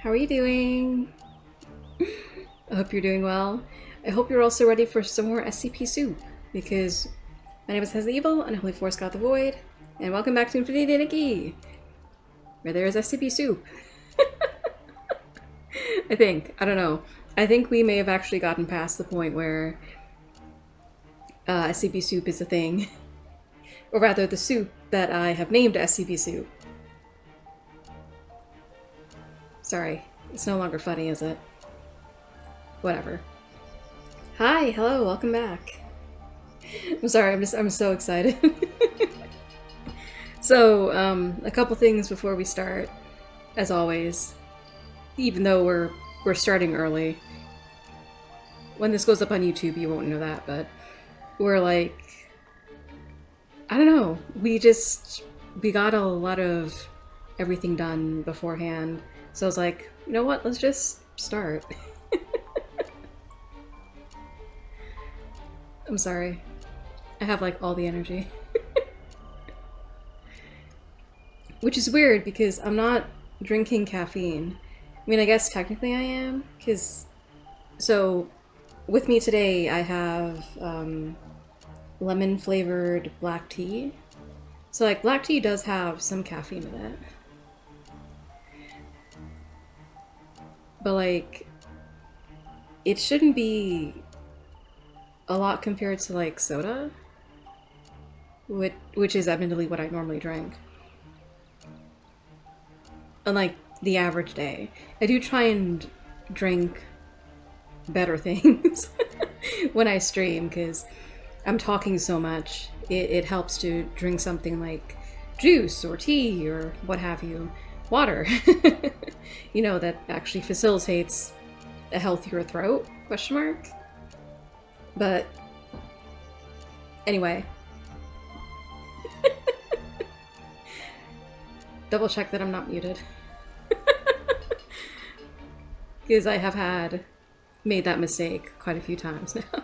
How are you doing? I hope you're doing well. I hope you're also ready for some more SCP soup, because my name is Has the Evil, and Holy Force got the Void, and welcome back to Infinity Nikki, where there is SCP soup. I think. I don't know. I think we may have actually gotten past the point where SCP soup is a thing. Or rather, the soup that I have named SCP soup. Sorry, it's no longer funny, is it? Whatever. Hi, hello, welcome back. I'm sorry, I'm so excited. So, a couple things before we start, as always. Even though we're starting early. When this goes up on YouTube, you won't know that, but we're like, I don't know, we got a lot of everything done beforehand. So I was like, you know what, let's just start. I'm sorry. I have like all the energy. Which is weird because I'm not drinking caffeine. I mean, I guess technically I am, because... So, with me today I have lemon-flavored black tea. So, like, black tea does have some caffeine in it. But, like, it shouldn't be a lot compared to, like, soda, which is admittedly what I normally drink. Unlike the average day. I do try and drink better things when I stream, because I'm talking so much. It helps to drink something like juice or tea or what have you. Water. You know, that actually facilitates a healthier throat, question mark. But anyway. Double check that I'm not muted. Because I have made that mistake quite a few times now.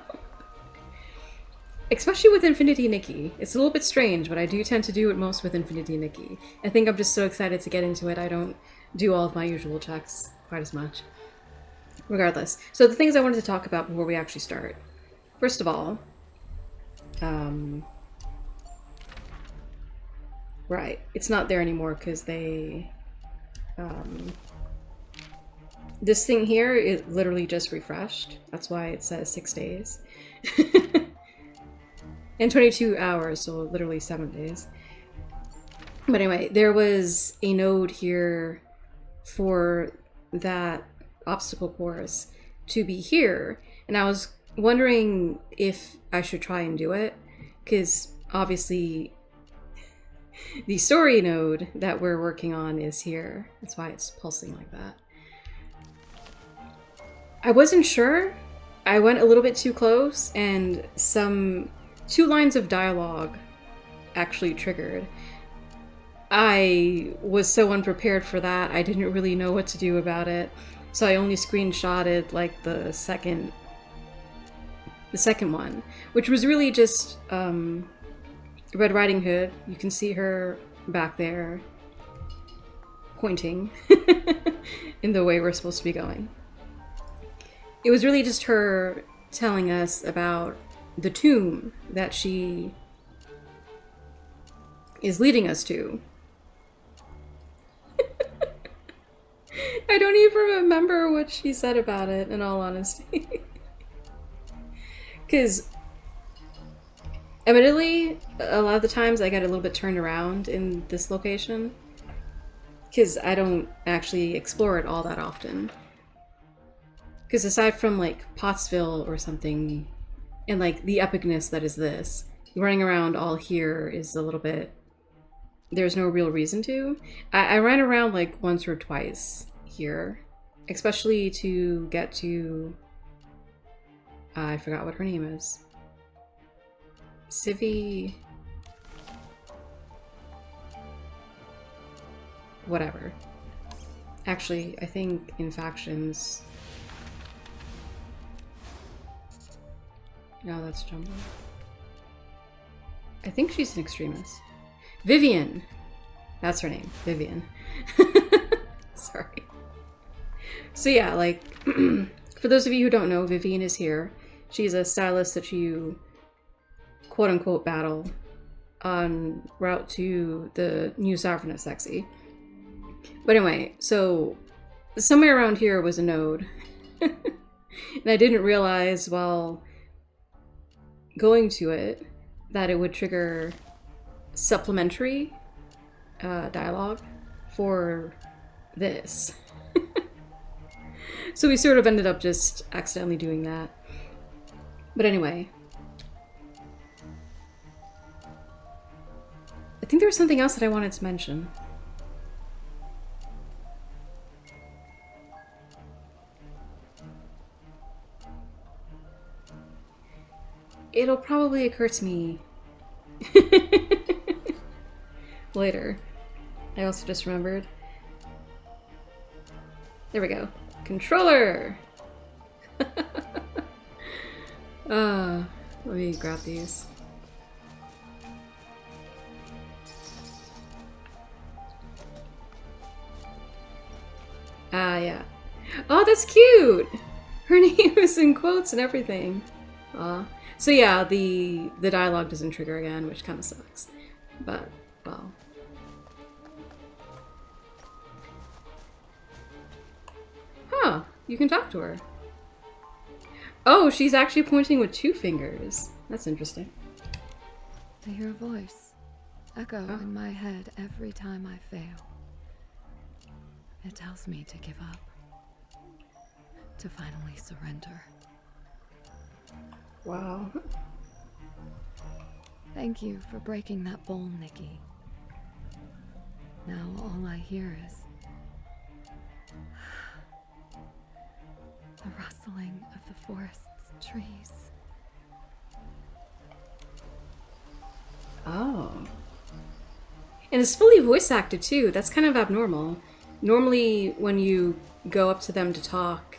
Especially with Infinity Nikki. It's a little bit strange, but I do tend to do it most with Infinity Nikki. I think I'm just so excited to get into it, I don't do all of my usual checks quite as much. Regardless. So the things I wanted to talk about before we actually start. First of all, right, it's not there anymore because they, this thing here is literally just refreshed. That's why it says 6 days. And 22 hours, so literally 7 days. But anyway, there was a node here for that obstacle course to be here, and I was wondering if I should try and do it, because obviously the story node that we're working on is here. That's why it's pulsing like that. I wasn't sure. I went a little bit too close, and two lines of dialogue actually triggered. I was so unprepared for that, I didn't really know what to do about it. So I only screenshotted like the second one, which was really just Red Riding Hood. You can see her back there pointing in the way we're supposed to be going. It was really just her telling us about the tomb that she is leading us to. I don't even remember what she said about it, in all honesty. Because, admittedly, a lot of the times I get a little bit turned around in this location. Because I don't actually explore it all that often. Because aside from, like, Pottsville or something, and, like, the epicness that is this, running around all here is a little bit... There's no real reason to. I ran around, like, once or twice here. Especially to get to... I forgot what her name is. Civi... Whatever. Actually, I think in factions... No, that's Jumbo. I think she's an extremist. Vivian! That's her name. Vivian. Sorry. So yeah, like, for those of you who don't know, Vivian is here. She's a stylist that you quote-unquote battle en route to the new Sovereign of Sexy. But anyway, so somewhere around here was a node. And I didn't realize while going to it that it would trigger supplementary dialogue for this. So we sort of ended up just accidentally doing that. But anyway. I think there was something else that I wanted to mention. It'll probably occur to me later. I also just remembered. There we go. Controller! Let me grab these. Ah, yeah. Oh, that's cute! Her name is in quotes and everything. Aw. So yeah, the dialogue doesn't trigger again, which kind of sucks. But, well. Huh, you can talk to her. Oh, she's actually pointing with 2 fingers. That's interesting. I hear a voice echo in my head every time I fail. It tells me to give up, to finally surrender. Wow. Thank you for breaking that bowl, Nikki. Now all I hear is the rustling of the forest's trees. Oh. And it's fully voice acted too. That's kind of abnormal. Normally, when you go up to them to talk,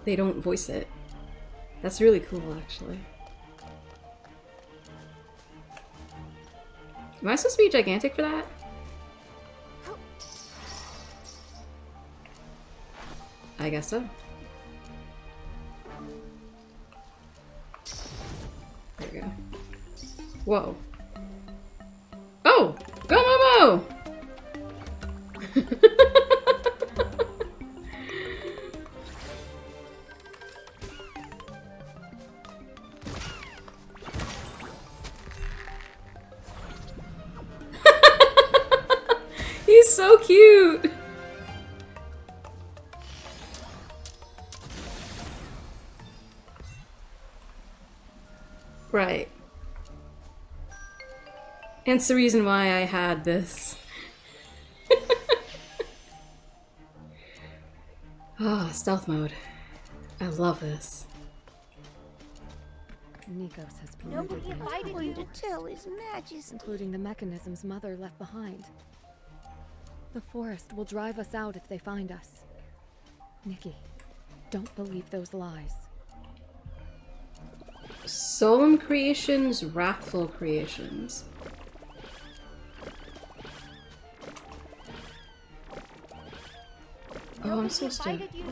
they don't voice it. That's really cool, actually. Am I supposed to be gigantic for that? I guess so. There we go. Whoa. Oh! Go Momo! He's so cute! Right. And it's the reason why I had this. Ah, stealth mode. I love this. Nikos has Nobody polluted the invited entire you forest, to tell His Majesty. including the mechanisms Mother left behind. The forest will drive us out if they find us. Nikki, don't believe those lies. Solemn creations, wrathful creations. Oh, I'm supposed to. Invited you.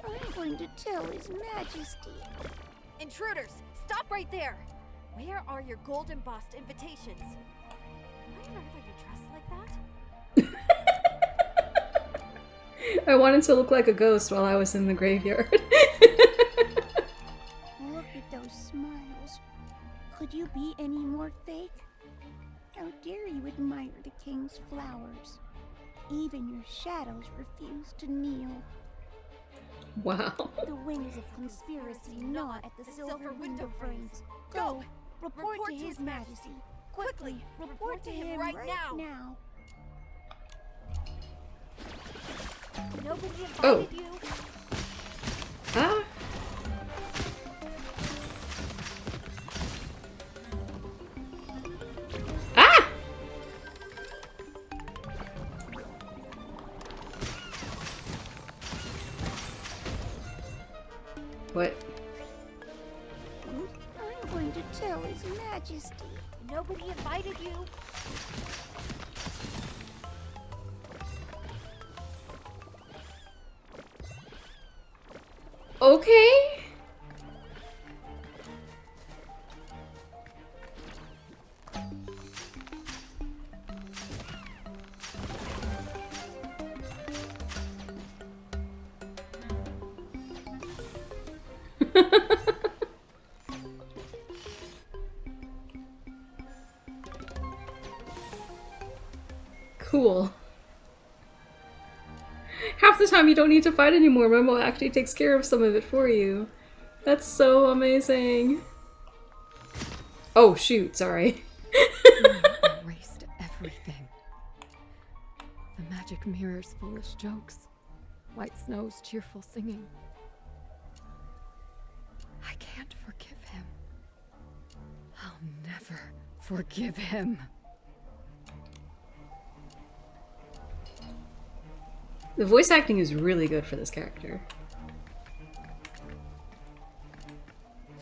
I'm going to tell His Majesty. Intruders, stop right there! Where are your gold embossed invitations? Why on earth are you dressed like that? I wanted to look like a ghost while I was in the graveyard. Look at those smiles. Could you be any more fake? How dare you admire the king's flowers? Even your shadows refuse to kneel. Wow. The wings of conspiracy gnaw at the silver window frames. Go! Report to His Majesty. Quickly, report to him right now. Nobody invited you. Ah. Ah! What? I'm going to tell His Majesty. Nobody invited you. Okay. Cool. Half the time you don't need to fight anymore. Momo actually takes care of some of it for you. That's so amazing. Oh shoot, sorry. Neo erased everything. The magic mirror's foolish jokes. White Snow's cheerful singing. I can't forgive him. I'll never forgive him. The voice acting is really good for this character.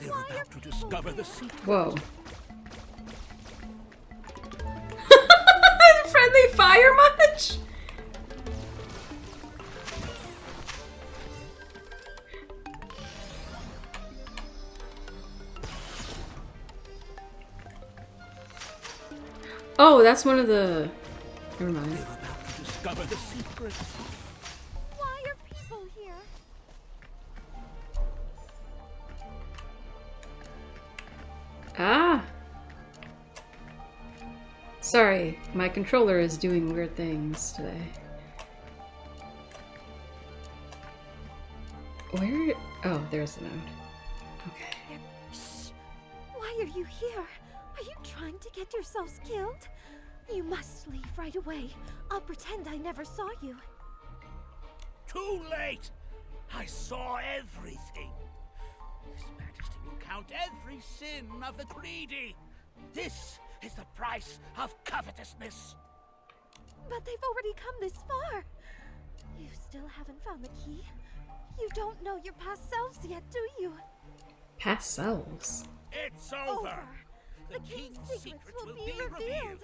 They're about to discover the secret. Whoa. Friendly fire much? Oh, that's one of the... Never mind. They're about to discover the secret. Why are people here? Ah! Sorry, my controller is doing weird things today. Where? Oh, there's the node. Okay. Shh! Why are you here? Are you trying to get yourselves killed? You must leave right away. I'll pretend I never saw you. Too late! I saw everything. His Majesty will count every sin of the greedy. This is the price of covetousness. But they've already come this far. You still haven't found the key? You don't know your past selves yet, do you? Past selves. It's over. The king's secrets will be revealed.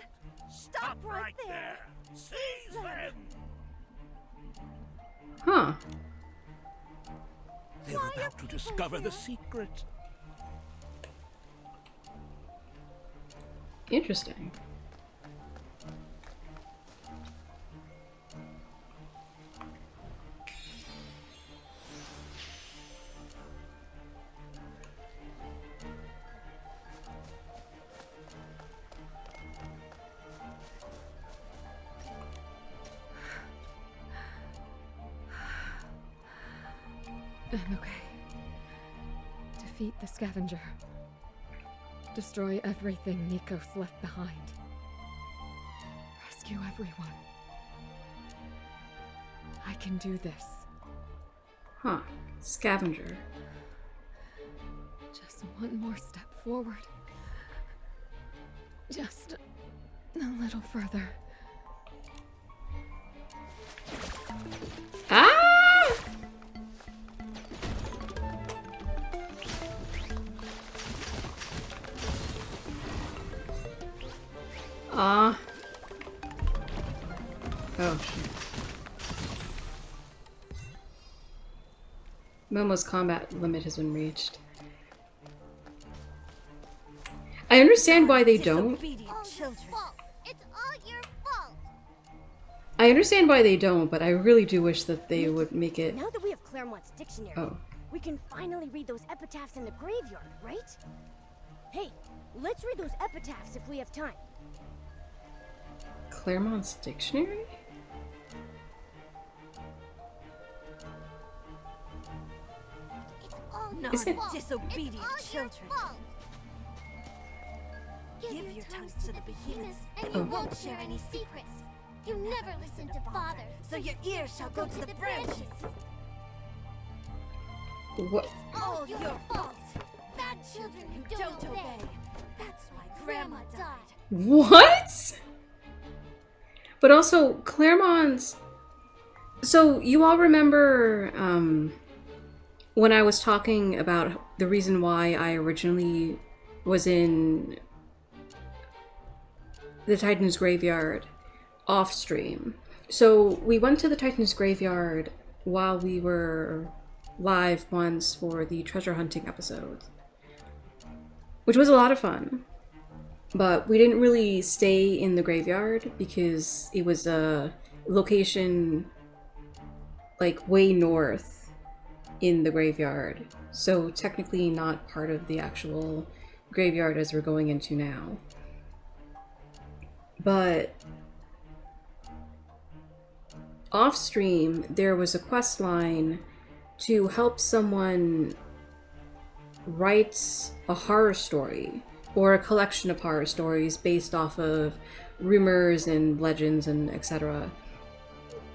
Stop right there. Seize them. Huh. They're about to discover the secret. Interesting. I'm okay. Defeat the scavenger. Destroy everything Nikos left behind. Rescue everyone. I can do this. Huh. Scavenger. Just one more step forward. Just a little further. Ah! Ah. Oh, shit. Momo's combat limit has been reached. I understand why they don't. Disobedient children. It's all your fault. I understand why they don't, but I really do wish that they would make it... Now that we have Claremont's dictionary, Oh. we can finally read those epitaphs in the graveyard, right? Hey, let's read those epitaphs if we have time. Claremont's dictionary? It's all Not Is it- disobedient It's all your children. fault. Give your tongues to the behemoths, and Oh. you won't share any secrets. You never listen to Father, so your ears shall go to the branches. What? all your fault. Bad children who don't obey. That's why Grandma died. What? But also, Claremont's... So, you all remember, when I was talking about the reason why I originally was in the Titan's Graveyard off stream. So, we went to the Titan's Graveyard while we were live once for the treasure hunting episode, which was a lot of fun. But we didn't really stay in the graveyard because it was a location like way north in the graveyard. So technically not part of the actual graveyard as we're going into now. But off stream, there was a quest line to help someone write a horror story or a collection of horror stories based off of rumors and legends and etc.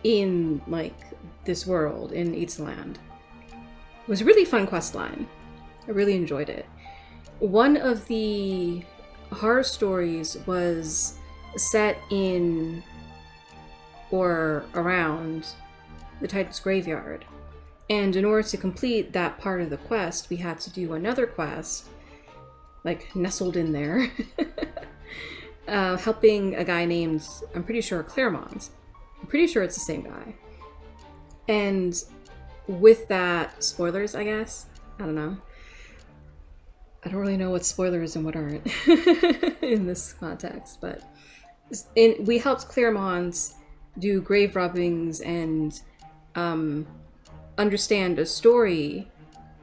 in like this world in Eatsland. It was a really fun quest line. I really enjoyed it. One of the horror stories was set in or around the Titan's graveyard. And in order to complete that part of the quest, we had to do another quest, like nestled in there, helping a guy named, I'm pretty sure, Claremont. I'm pretty sure it's the same guy. And with that, spoilers, I guess? I don't know. I don't really know what spoilers and what aren't in this context, but we helped Claremont do grave rubbings and understand a story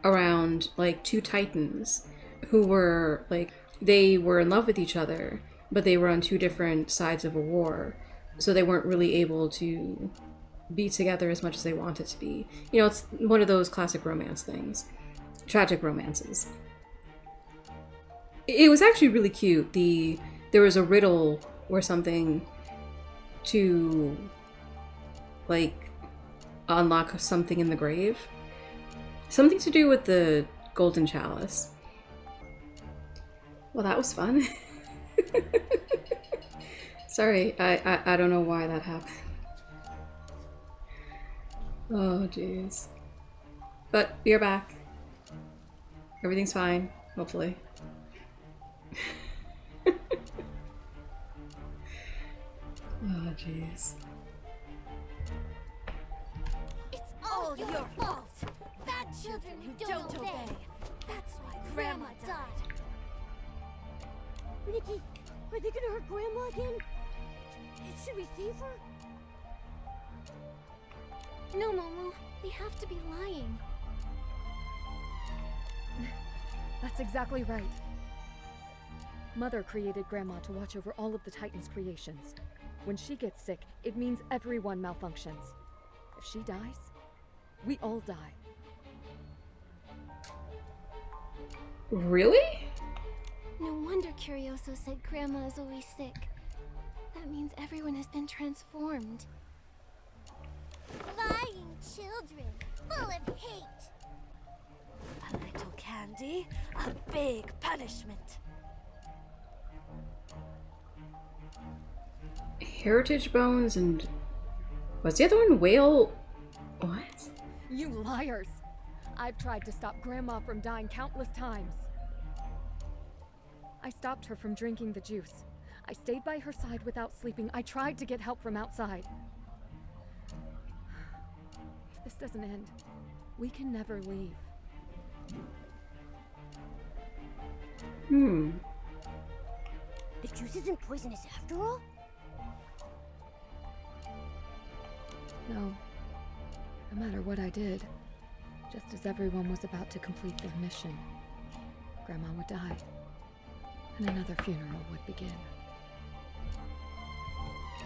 around like two titans who were like, they were in love with each other, but they were on two different sides of a war, so they weren't really able to be together as much as they wanted to be. You know, it's one of those classic romance things, tragic romances. It was actually really cute. There was a riddle or something to like unlock something in the grave. Something to do with the golden chalice. Well, that was fun. Sorry, I don't know why that happened. Oh, jeez. But we're back. Everything's fine, hopefully. Oh, jeez. It's all your fault. Bad children who don't obey. That's why Grandma died. Nikki, are they gonna hurt Grandma again? Should we save her? No, Momo. They have to be lying. That's exactly right. Mother created Grandma to watch over all of the Titan's creations. When she gets sick, it means everyone malfunctions. If she dies, we all die. Really? No wonder Curioso said Grandma is always sick. That means everyone has been transformed. Lying children, full of hate. A little candy, a big punishment. Heritage bones and... what's the other one? Whale... what? You liars! I've tried to stop Grandma from dying countless times. I stopped her from drinking the juice. I stayed by her side without sleeping. I tried to get help from outside. If this doesn't end, we can never leave. The juice isn't poisonous after all? No. No matter what I did, just as everyone was about to complete their mission, Grandma would die, and another funeral would begin.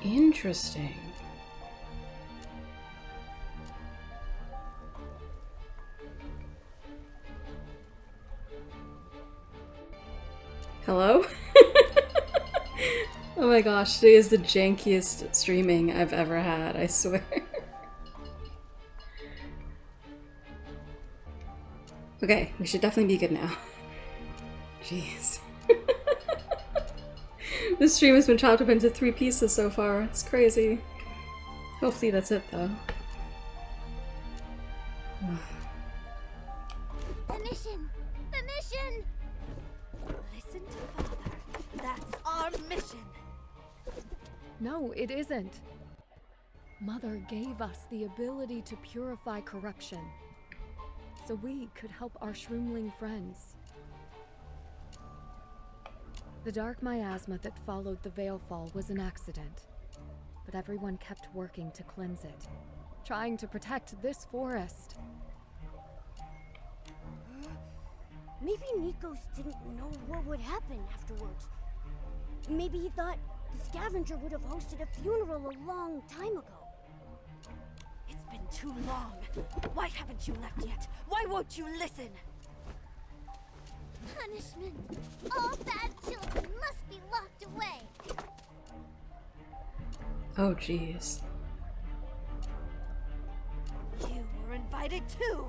Interesting. Hello? Oh my gosh, today is the jankiest streaming I've ever had, I swear. Okay, we should definitely be good now. Jeez. This stream has been chopped up into 3 pieces so far. It's crazy. Hopefully that's it, though. The mission! The mission! Listen to Father. That's our mission. No, it isn't. Mother gave us the ability to purify corruption. so we could help our shroomling friends. The dark miasma that followed the Veilfall was an accident, but everyone kept working to cleanse it, trying to protect this forest. Maybe Nikos didn't know what would happen afterwards. Maybe he thought the scavenger would have hosted a funeral a long time ago. It's been too long. Why haven't you left yet? Why won't you listen? Punishment! All bad children must be locked away! Oh, jeez. You were invited too!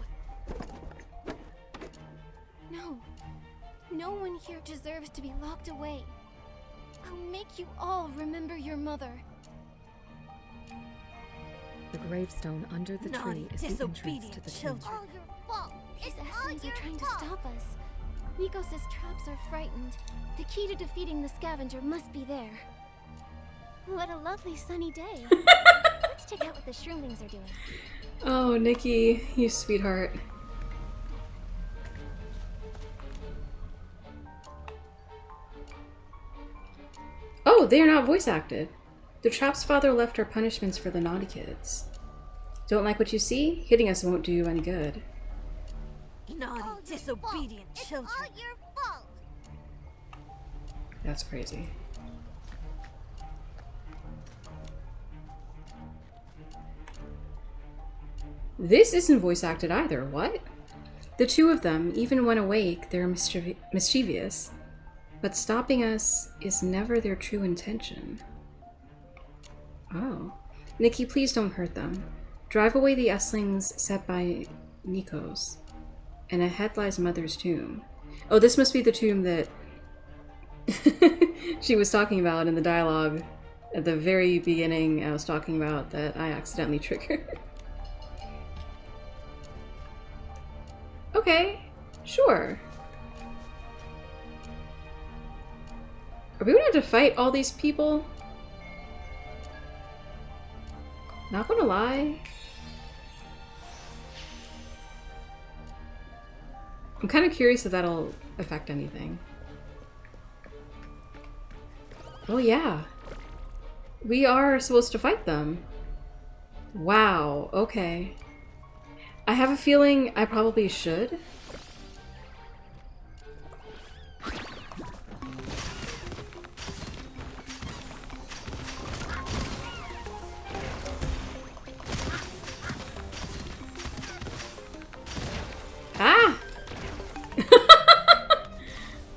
No. No one here deserves to be locked away. I'll make you all remember your mother. The gravestone under the Naughty, tree is the entrance disobedient to the children. kingdom. All your fault! These It's all Esslings your are trying to fault. stop us. Nikos' traps are frightened. The key to defeating the scavenger must be there. What a lovely sunny day. Let's check out what the shroomlings are doing. Oh, Nikki, you sweetheart. Oh, they are not voice acted. The trap's father left our punishments for the naughty kids. Don't like what you see? Hitting us won't do you any good. Naughty, All your disobedient fault. It's children. all your fault! That's crazy. This isn't voice acted either, what? The two of them, even when awake, they're mischievous. But stopping us is never their true intention. Oh. Nikki, please don't hurt them. Drive away the Esslings set by Nikos. And ahead lies Mother's tomb. Oh, this must be the tomb that she was talking about in the dialogue at the very beginning. I was talking about that I accidentally triggered. Okay, sure. Are we gonna have to fight all these people? Not gonna lie. I'm kind of curious if that'll affect anything. Oh yeah. We are supposed to fight them. Wow, okay. I have a feeling I probably should. Ah!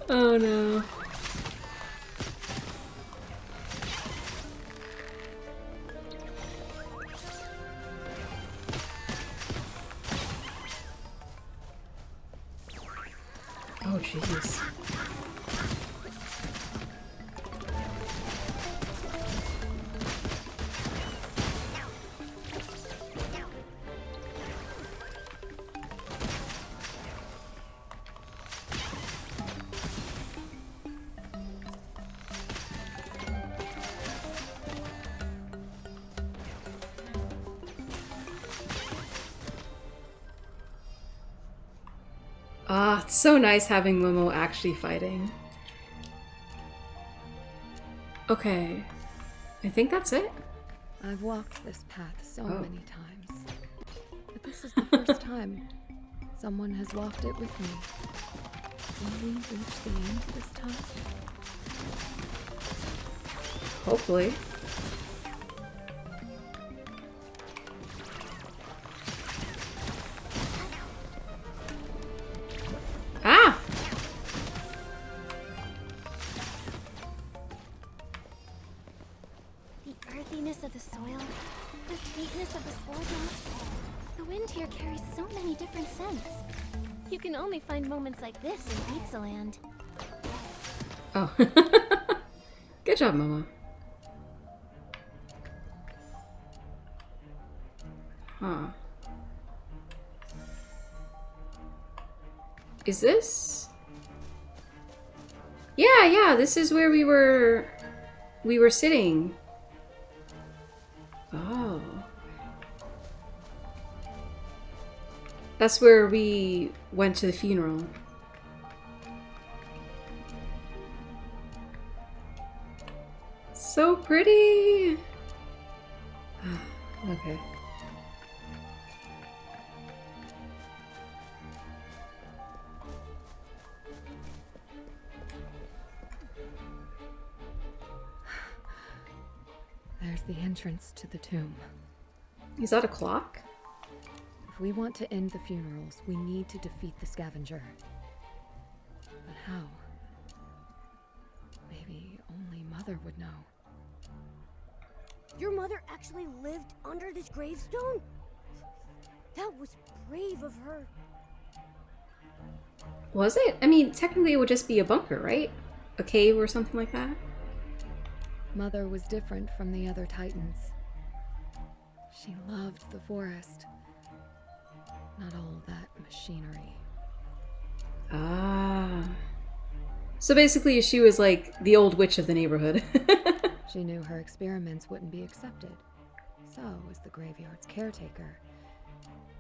Oh no. Oh jeez. Ah, it's so nice having Momo actually fighting. Okay. I think that's it. I've walked this path so Oh. many times, but this is the first time someone has walked it with me. Will we reach the end this time? Hopefully. Ah! The earthiness of the soil, the sweetness of the spore drops. The wind here carries so many different scents. You can only find moments like this in Pizzaland. Oh. Good job, Momo. Huh. Is this? Yeah, this is where we were sitting. Oh. That's where we went to the funeral. So pretty! Okay. There's the entrance to the tomb. Is that a clock? If we want to end the funerals, we need to defeat the scavenger. But how? Maybe only Mother would know. Your mother actually lived under this gravestone? That was brave of her. Was it? I mean, technically it would just be a bunker, right? A cave or something like that? Mother was different from the other Titans. She loved the forest. Not all that machinery. Ah. So basically she was like the old witch of the neighborhood. She knew her experiments wouldn't be accepted. So, as the graveyard's caretaker,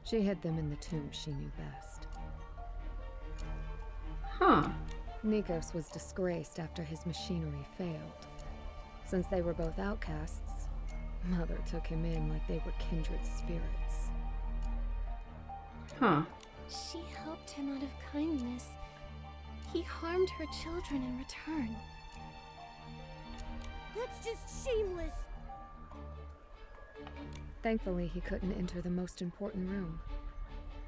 she hid them in the tomb she knew best. Huh. Nikos was disgraced after his machinery failed. Since they were both outcasts, Mother took him in like they were kindred spirits. Huh. She helped him out of kindness. He harmed her children in return. That's just shameless. Thankfully, he couldn't enter the most important room.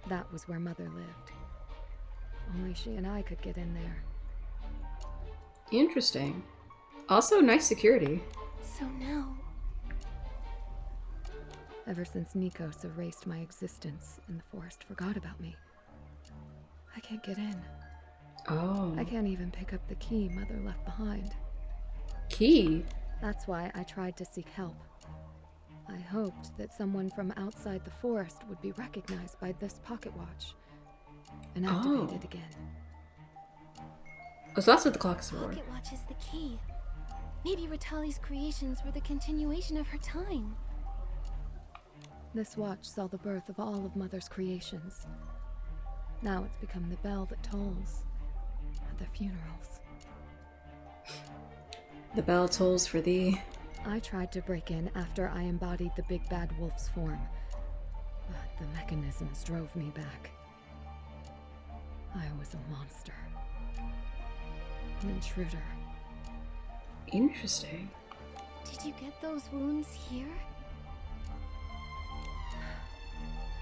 That was where Mother lived. Only she and I could get in there. Interesting. Also, nice security. So now, Ever since Nikos erased my existence and the forest forgot about me, I can't get in. Oh. I can't even pick up the key Mother left behind. Key? That's why I tried to seek help. I hoped that someone from outside the forest would be recognized by this pocket watch and activated again. Oh, so that's what the clock's for. pocket watch is the key. Maybe Ritali's creations were the continuation of her time. This watch saw the birth of all of Mother's creations. Now it's become the bell that tolls at the funerals. The bell tolls for thee. I tried to break in after I embodied the big bad wolf's form, but the mechanisms drove me back. I was a monster. An intruder. Interesting. Did you get those wounds here?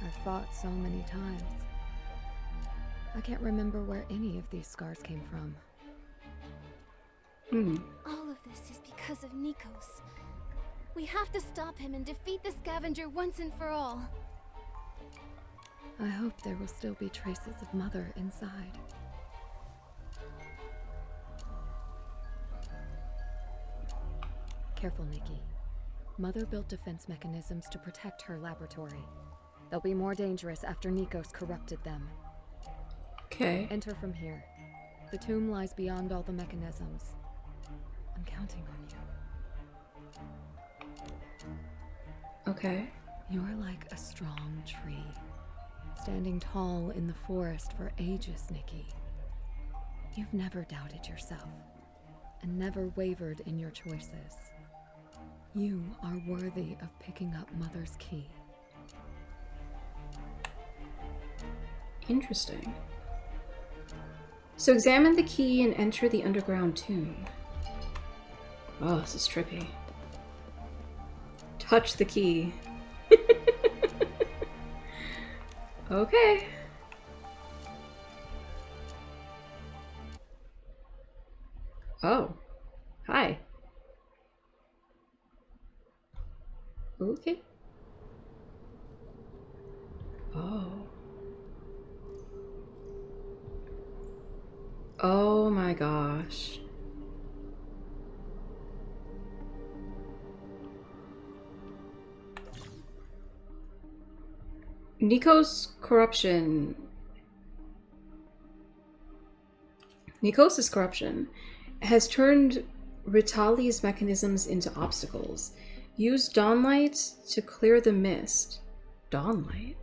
I've fought so many times. I can't remember where any of these scars came from. All of this is because of Nikos. We have to stop him and defeat the scavenger once and for all. I hope there will still be traces of Mother inside. Careful, Nikki. Mother built defense mechanisms to protect her laboratory. They'll be more dangerous after Nikos corrupted them. Okay. Enter from here. The tomb lies beyond all the mechanisms. I'm counting on you. Okay. You're like a strong tree, standing tall in the forest for ages, Nikki. You've never doubted yourself, and never wavered in your choices. You are worthy of picking up Mother's key. Interesting. So examine the key and enter the underground tomb. Oh, this is trippy. Touch the key. Okay. Oh. Hi. Okay. Oh. Oh my gosh. Nikos' corruption. Nikos' corruption has turned Ritali's mechanisms into obstacles. Use dawnlight to clear the mist. Dawnlight?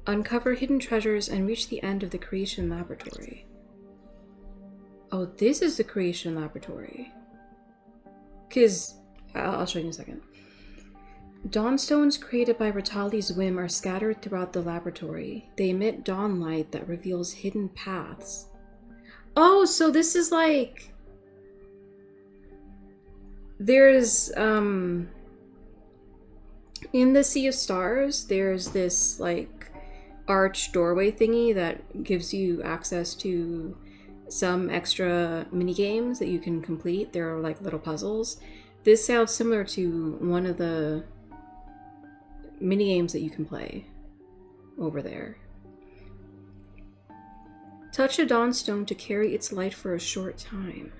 Uncover hidden treasures and reach the end of the creation laboratory. Oh, this is the creation laboratory. Because, I'll show you in a second. Dawnstones created by Ritali's whim are scattered throughout the laboratory. They emit dawn light that reveals hidden paths. Oh, so this is like... There's, in the Sea of Stars, there's this, like, arch doorway thingy that gives you access to some extra mini games that you can complete. There are, like, little puzzles. This sounds similar to one of the mini games that you can play over there. Touch a Dawnstone to carry its light for a short time.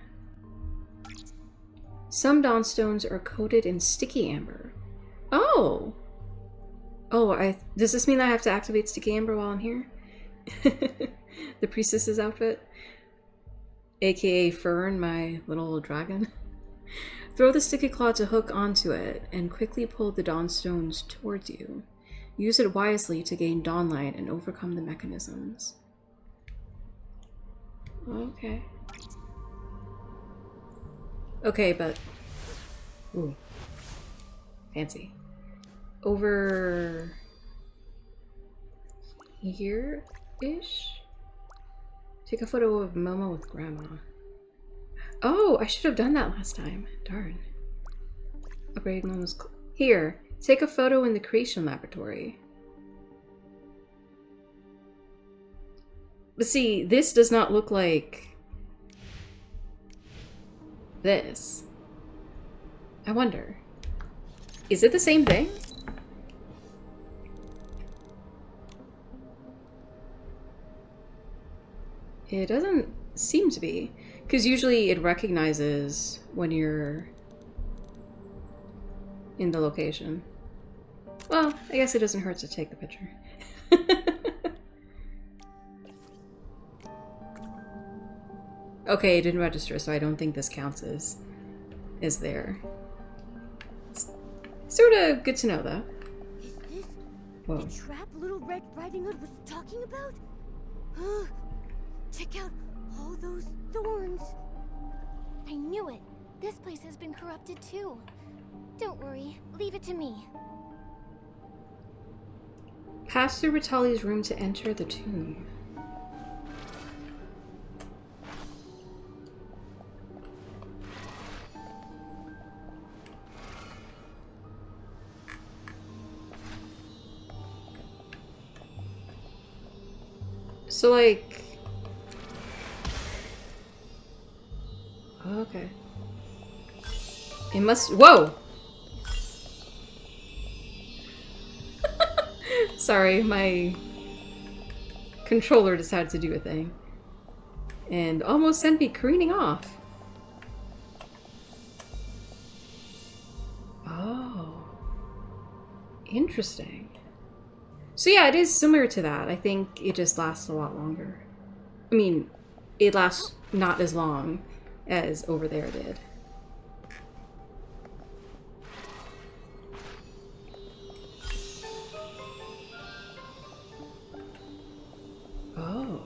Some Dawnstones are coated in sticky amber. Oh! Oh, does this mean I have to activate sticky amber while I'm here? The priestess's outfit? AKA Fern, my little dragon. Throw the sticky claw to hook onto it, and quickly pull the Dawnstones towards you. Use it wisely to gain dawnlight and overcome the mechanisms. Okay. Okay, but... Ooh. Fancy. Over... here-ish? Take a photo of Momo with Grandma. Oh, I should have done that last time. Darn. Upgrade Momo's... Here, take a photo in the creation laboratory. But see, this does not look like... this. I wonder. Is it the same thing? It doesn't seem to be. Because usually it recognizes when you're in the location. Well, I guess it doesn't hurt to take the picture. Okay, it didn't register, so I don't think this counts as there. Sort of good to know, though. Is this Whoa. the trap Little Red Riding Hood was talking about? Check out all those thorns. I knew it. This place has been corrupted too. Don't worry, leave it to me. Pass through Ritali's room to enter the tomb. So, like... Okay. It must... Whoa! Sorry, my controller decided to do a thing. And almost sent me careening off. Oh. Interesting. So yeah, it is similar to that. I think it just lasts a lot longer. I mean, it lasts not as long as over there did. Oh.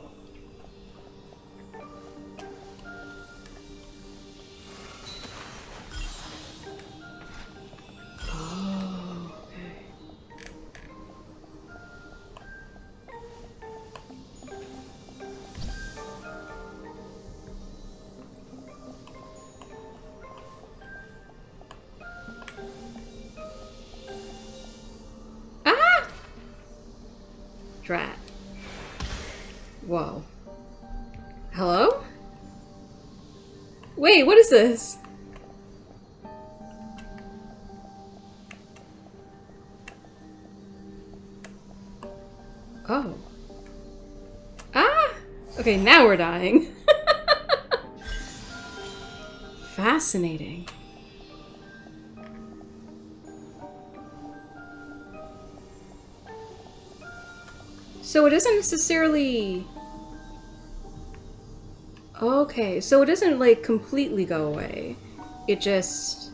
Oh, okay. Ah! Drat. Whoa. Hello? Wait, what is this? Oh. Ah! Okay, now we're dying. Fascinating. So it isn't necessarily... Okay, so it doesn't, like, completely go away. It just...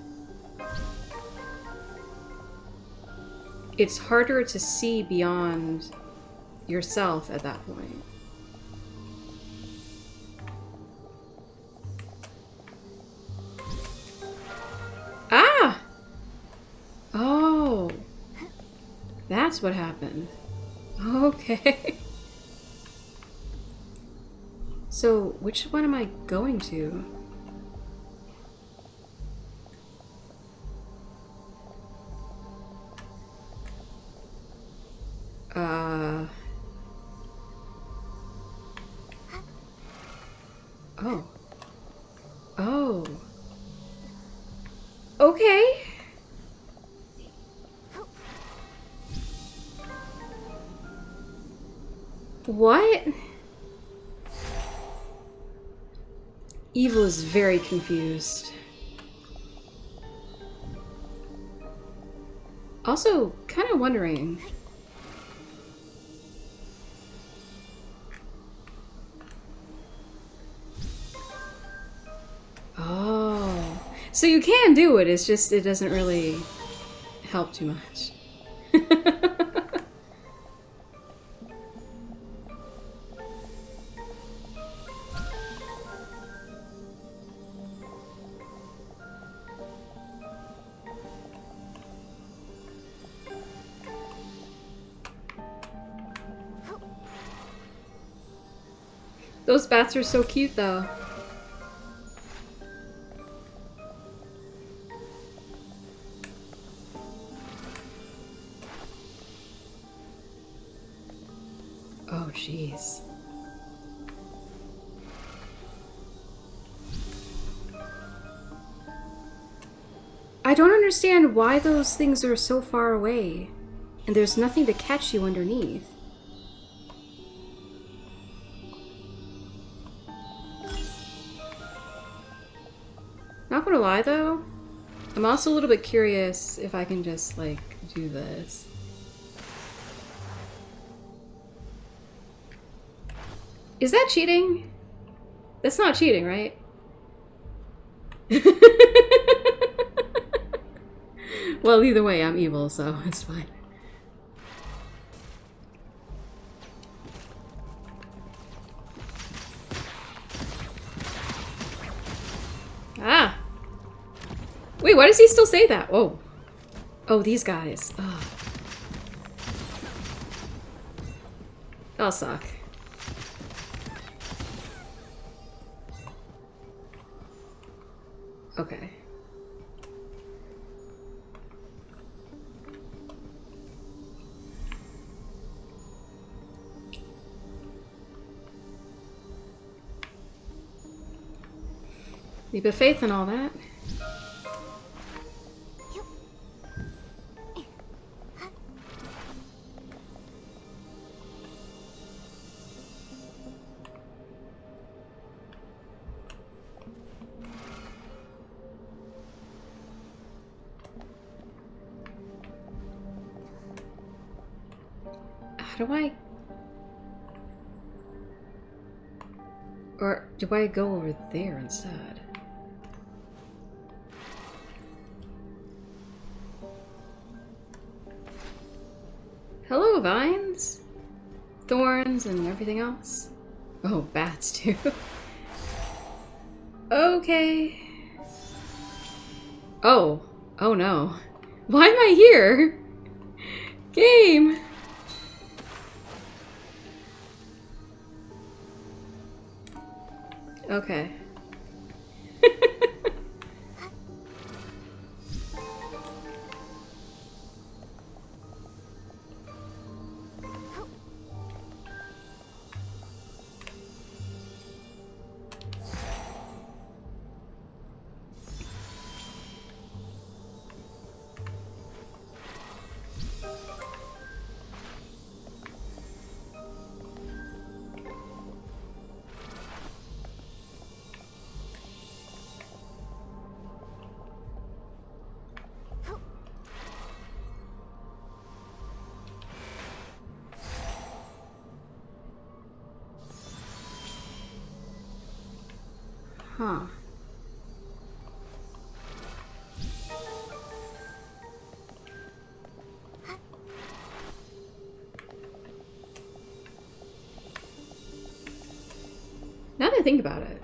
It's harder to see beyond yourself at that point. Ah! Oh. That's what happened. Okay. So, which one am I going to? Oh. Oh. Okay. What? Evil is very confused. Also, kind of wondering. Oh. So you can do it, it's just it doesn't really help too much. Those bats are so cute, though. Oh, jeez. I don't understand why those things are so far away, and there's nothing to catch you underneath. Not gonna lie, though, I'm also a little bit curious if I can just, like, do this. Is that cheating? That's not cheating, right? Well, either way, I'm evil, so it's fine. Ah! Wait, why does he still say that? Oh. Oh, these guys. Oh. I'll suck. Okay. Leap of faith and all that. How do I... Or do I go over there instead? Hello, vines! Thorns and everything else. Oh, bats too. Okay. Oh. Oh no. Why am I here? Game! Okay. Huh. think about it.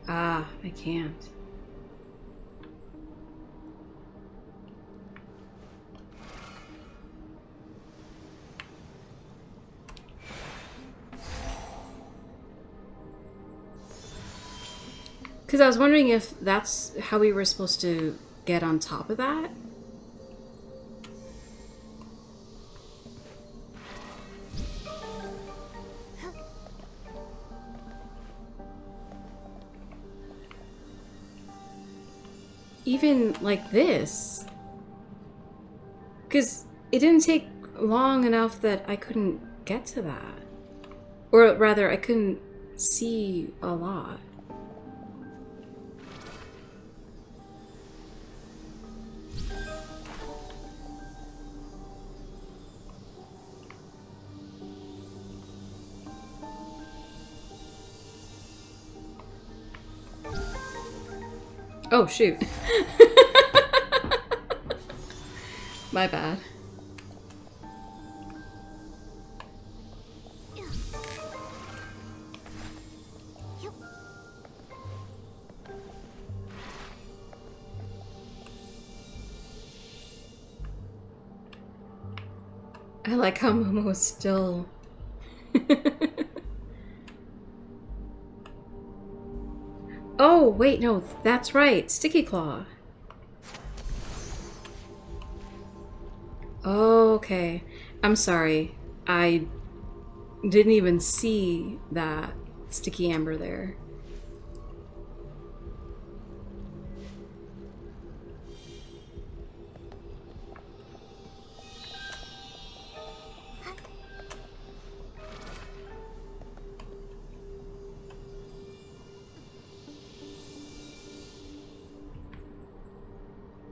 Ah, I can't. Because I was wondering if that's how we were supposed to get on top of that. Even like this. Because it didn't take long enough that I couldn't get to that. Or rather, I couldn't see a lot. Oh, shoot. My bad. I like how Momo is still... Oh, wait, no, that's right. Sticky Claw. Okay. I'm sorry. I didn't even see that sticky amber there.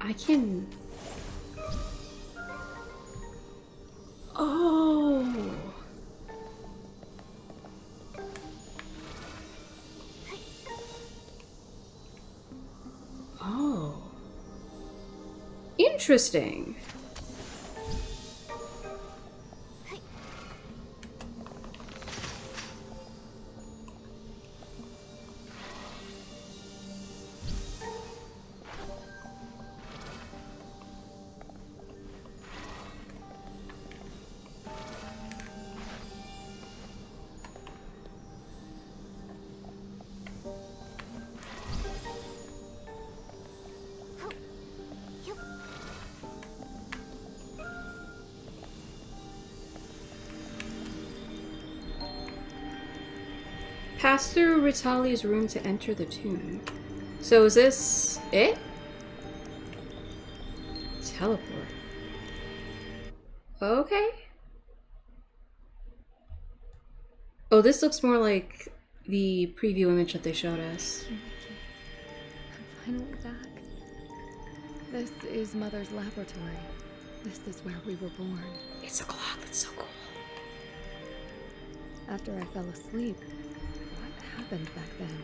I can... Oh! Oh. Interesting. Pass through Ritali's room to enter the tomb. So is this it? Teleport. Okay. Oh, this looks more like the preview image that they showed us. I'm finally back. This is Mother's laboratory. This is where we were born. It's a clock, that's so cool. After I fell asleep, what happened back then?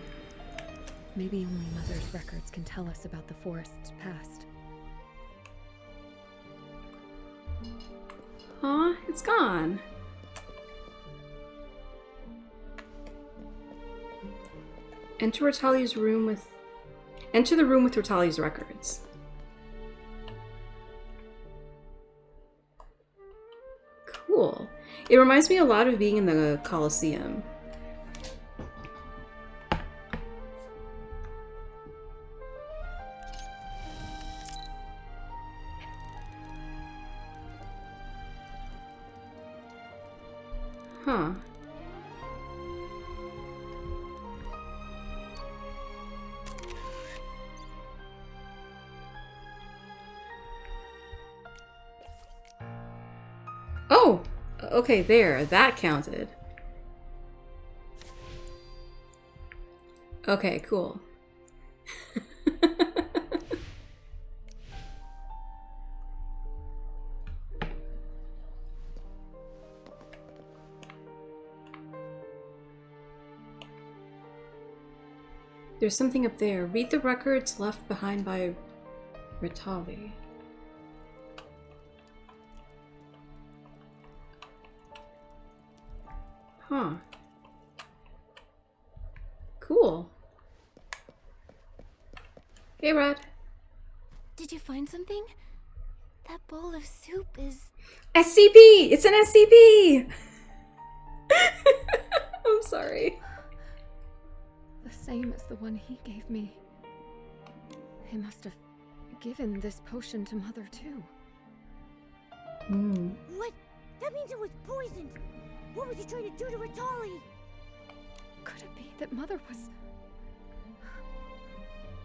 Maybe only Mother's records can tell us about the forest's past. Aw, it's gone. Enter the room with Ritali's records. Cool. It reminds me a lot of being in the Colosseum. Huh. Oh! Okay, there. That counted. Okay, cool. There's something up there. Read the records left behind by Ritali. Huh. Cool. Hey, Rod. Did you find something? That bowl of soup is... SCP! It's an SCP! I'm sorry. The same as the one he gave me. He must have given this potion to Mother, too. What? That means it was poisoned. What was he trying to do to Ritali? Could it be that Mother was...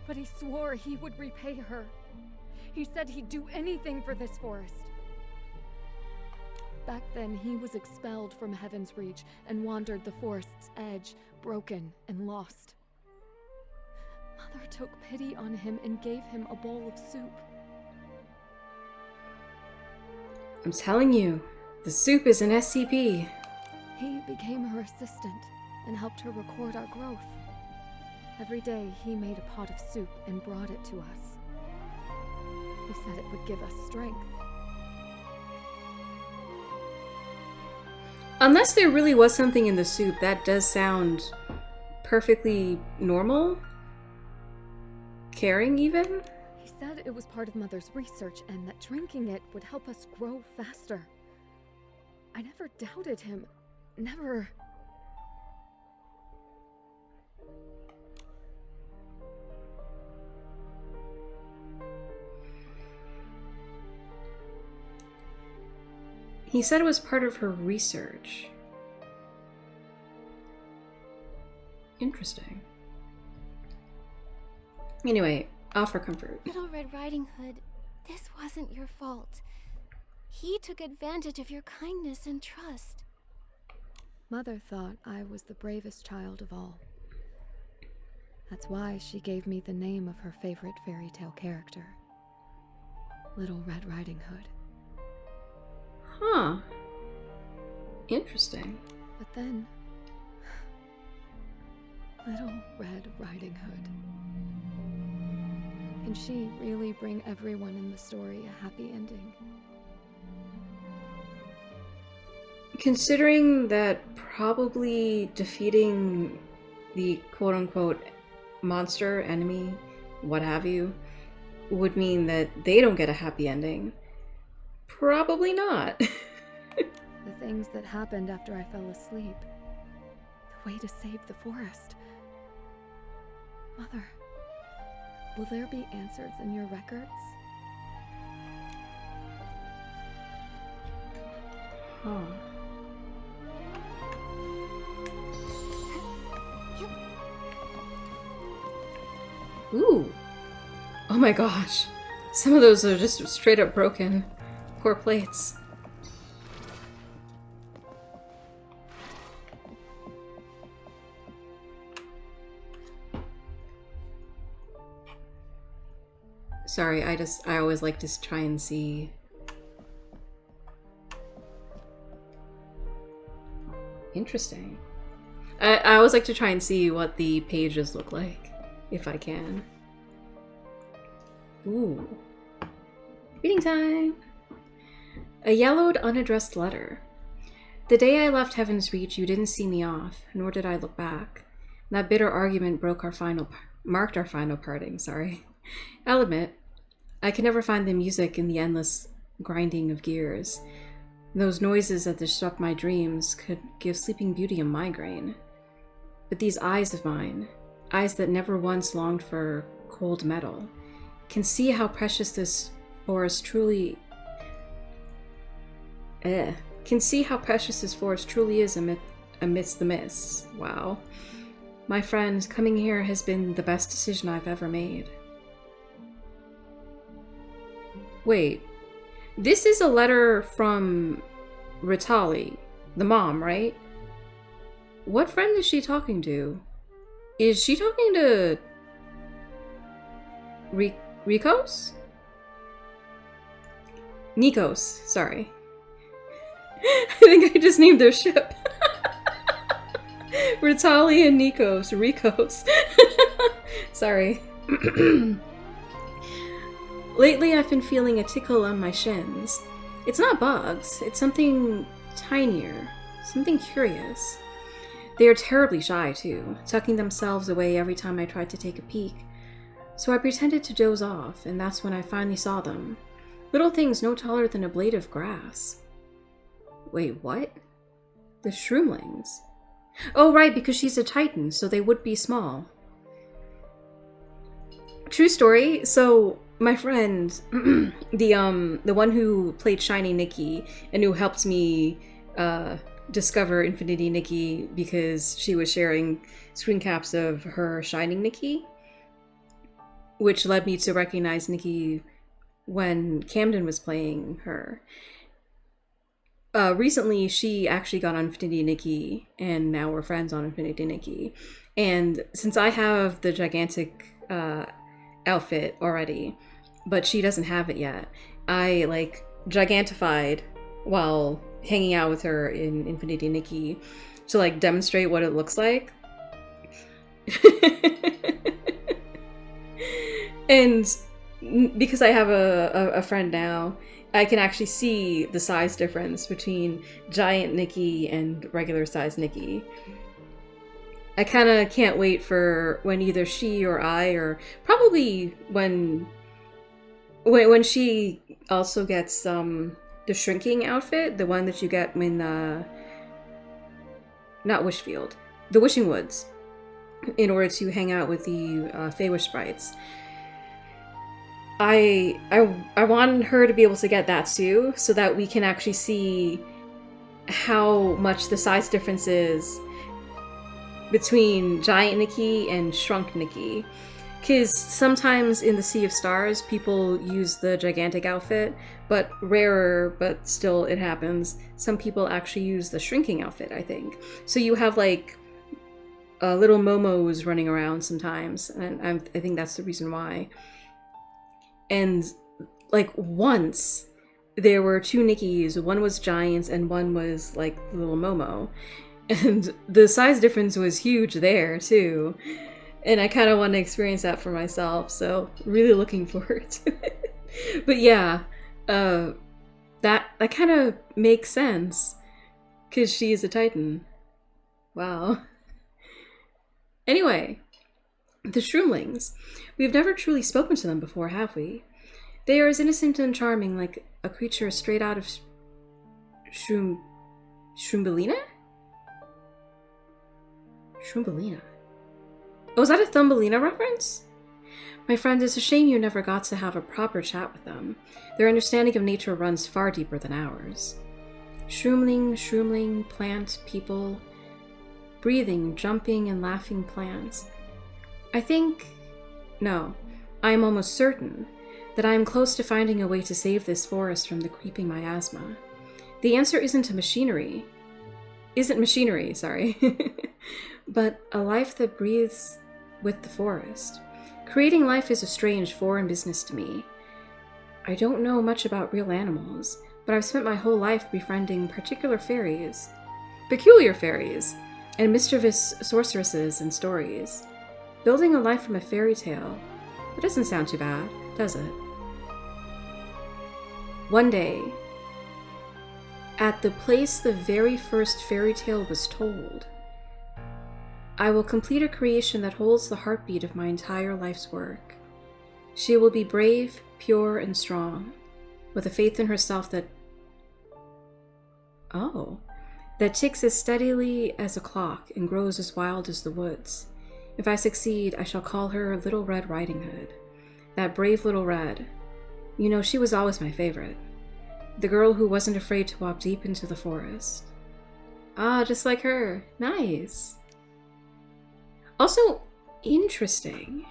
But he swore he would repay her. He said he'd do anything for this forest. Back then, he was expelled from Heaven's Reach and wandered the forest's edge, broken and lost. Mother took pity on him and gave him a bowl of soup. I'm telling you, the soup is an SCP. He became her assistant and helped her record our growth. Every day, he made a pot of soup and brought it to us. He said it would give us strength. Unless there really was something in the soup, that does sound perfectly normal? Caring, even? He said it was part of Mother's research and that drinking it would help us grow faster. I never doubted him. Never. He said it was part of her research. Interesting. Anyway, offer comfort. Little Red Riding Hood, this wasn't your fault. He took advantage of your kindness and trust. Mother thought I was the bravest child of all. That's why she gave me the name of her favorite fairy tale character, Little Red Riding Hood. Huh. Interesting. But then, Little Red Riding Hood. Can she really bring everyone in the story a happy ending? Considering that probably defeating the quote-unquote monster, enemy, what have you, would mean that they don't get a happy ending. Probably not. The things that happened after I fell asleep. The way to save the forest. Mother, will there be answers in your records? Huh. Ooh. Oh my gosh. Some of those are just straight up broken. Poor plates. Sorry, I always like to try and see. Interesting. I always like to try and see what the pages look like, if I can. Ooh. Reading time! A yellowed, unaddressed letter. The day I left Heaven's Reach, you didn't see me off, nor did I look back. That bitter argument marked our final parting, sorry. I'll admit, I could never find the music in the endless grinding of gears. Those noises that disrupt my dreams could give Sleeping Beauty a migraine. But these eyes of mine, eyes that never once longed for cold metal, can see how precious this forest truly is amidst the mists. Wow. My friend, coming here has been the best decision I've ever made. Wait. This is a letter from Ritali, the mom, right? What friend is she talking to? Is she talking to Nikos? Nikos, sorry. I think I just named their ship. Ritali and Ricos. Sorry. Lately I've been feeling a tickle on my shins. It's not bugs, it's something tinier, something curious. They are terribly shy, too, tucking themselves away every time I tried to take a peek. So I pretended to doze off, and that's when I finally saw them. Little things no taller than a blade of grass. Wait, what? The shroomlings. Oh, right, because she's a titan, so they would be small. True story. So my friend, the one who played Shiny Nikki and who helped me discover Infinity Nikki because she was sharing screen caps of her Shining Nikki, which led me to recognize Nikki when Camden was playing her. Recently, she actually got on Infinity Nikki, and now we're friends on Infinity Nikki. And since I have the gigantic outfit already, but she doesn't have it yet, I like gigantified while hanging out with her in Infinity Nikki to like demonstrate what it looks like. And because I have a friend now, I can actually see the size difference between giant Nikki and regular size Nikki. I kind of can't wait for when either she or I, or probably when she also gets the shrinking outfit, the one that you get in not Wishfield, the Wishing Woods, in order to hang out with the Feywish sprites. I want her to be able to get that too, so that we can actually see how much the size difference is between giant Nikki and shrunk Nikki. Because sometimes in the Sea of Stars, people use the gigantic outfit, but rarer, but still it happens. Some people actually use the shrinking outfit, I think. So you have like little momos running around sometimes, and I think that's the reason why. And like once there were two Nikkis, one was giants and one was like little Momo. And the size difference was huge there too. And I kind of want to experience that for myself, so really looking forward to it. But yeah, that kind of makes sense, because she is a Titan. Wow. Anyway, the Shroomlings. We've never truly spoken to them before, have we? They are as innocent and charming, like a creature straight out of Shroombalina? Shroombalina. Oh, is that a Thumbelina reference? My friend, it's a shame you never got to have a proper chat with them. Their understanding of nature runs far deeper than ours. Shroomling, plant, people, breathing, jumping, and laughing plants. I am almost certain that I am close to finding a way to save this forest from the creeping miasma. The answer isn't machinery, but a life that breathes with the forest. Creating life is a strange foreign business to me. I don't know much about real animals, but I've spent my whole life befriending peculiar fairies, and mischievous sorceresses and stories. Building a life from a fairy tale. It doesn't sound too bad, does it? One day, at the place the very first fairy tale was told, I will complete a creation that holds the heartbeat of my entire life's work. She will be brave, pure, and strong, with a faith in herself that ticks as steadily as a clock and grows as wild as the woods. If I succeed, I shall call her Little Red Riding Hood. That brave Little Red. You know, she was always my favorite. The girl who wasn't afraid to walk deep into the forest. Ah, just like her. Nice. Also, interesting.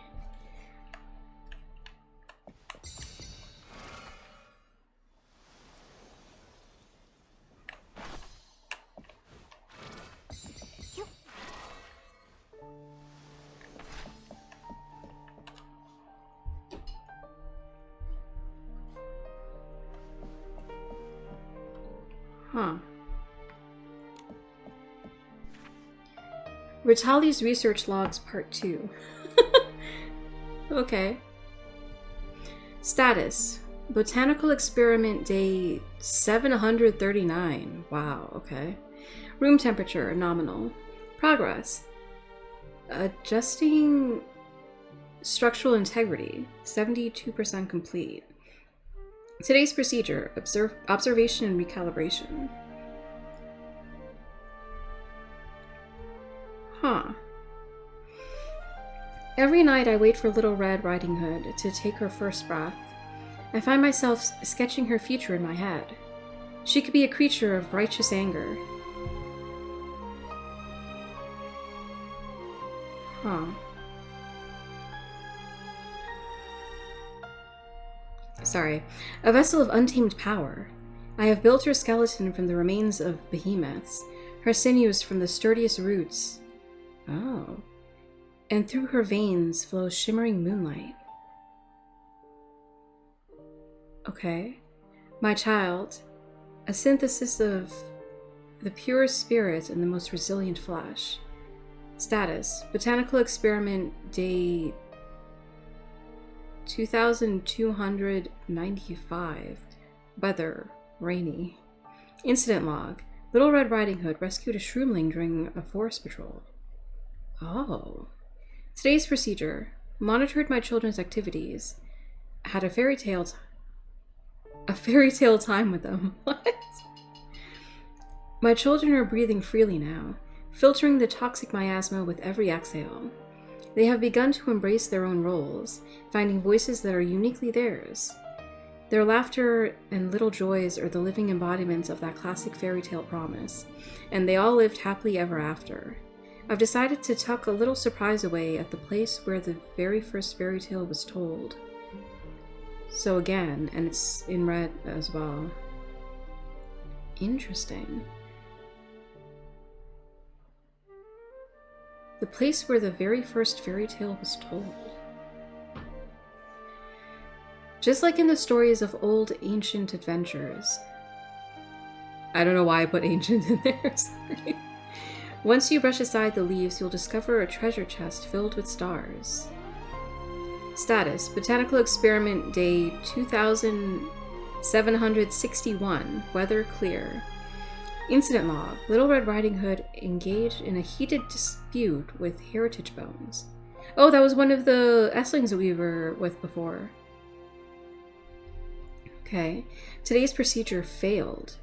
Huh. Ritali's Research Logs Part 2. Okay. Status. Botanical Experiment Day 739. Wow, okay. Room temperature, nominal. Progress. Adjusting structural integrity. 72% complete. Today's procedure. Observation and recalibration. Huh. Every night I wait for Little Red Riding Hood to take her first breath. I find myself sketching her future in my head. She could be a creature of righteous anger. Huh. Sorry. A vessel of untamed power. I have built her skeleton from the remains of behemoths, her sinews from the sturdiest roots. Oh. And through her veins flows shimmering moonlight. Okay. My child, a synthesis of the purest spirit and the most resilient flesh. Status, botanical experiment day 2295. Weather, rainy. Incident log, Little Red Riding Hood rescued a shroomling during a forest patrol. Oh. Today's procedure, monitored my children's activities, had a fairy tale time with them. What? My children are breathing freely now, filtering the toxic miasma with every exhale. They have begun to embrace their own roles, finding voices that are uniquely theirs. Their laughter and little joys are the living embodiments of that classic fairy tale promise, and they all lived happily ever after. I've decided to tuck a little surprise away at the place where the very first fairy tale was told. So again, and it's in red as well. Interesting. The place where the very first fairy tale was told. Just like in the stories of old ancient adventures. I don't know why I put ancient in there, sorry. Once you brush aside the leaves, you'll discover a treasure chest filled with stars. Status, botanical experiment day 2761, weather clear. Incident log, Little Red Riding Hood engaged in a heated dispute with Heritage Bones. Oh, that was one of the Esslings that we were with before. Okay. Today's procedure failed.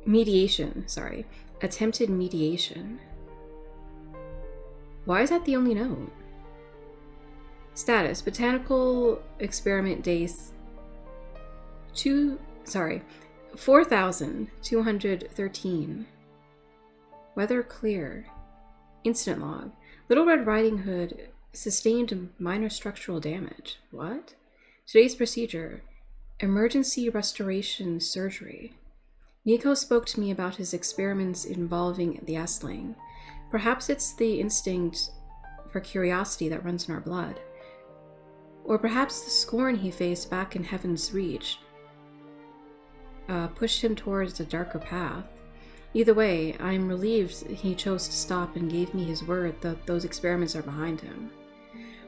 Mediation, sorry. Attempted mediation. Why is that the only note? Status, botanical experiment days 4213. Weather clear. Incident log. Little Red Riding Hood sustained minor structural damage. What? Today's procedure. Emergency restoration surgery. Nico spoke to me about his experiments involving the Essling. Perhaps it's the instinct for curiosity that runs in our blood. Or perhaps the scorn he faced back in Heaven's Reach pushed him towards a darker path. Either way, I'm relieved he chose to stop and gave me his word that those experiments are behind him.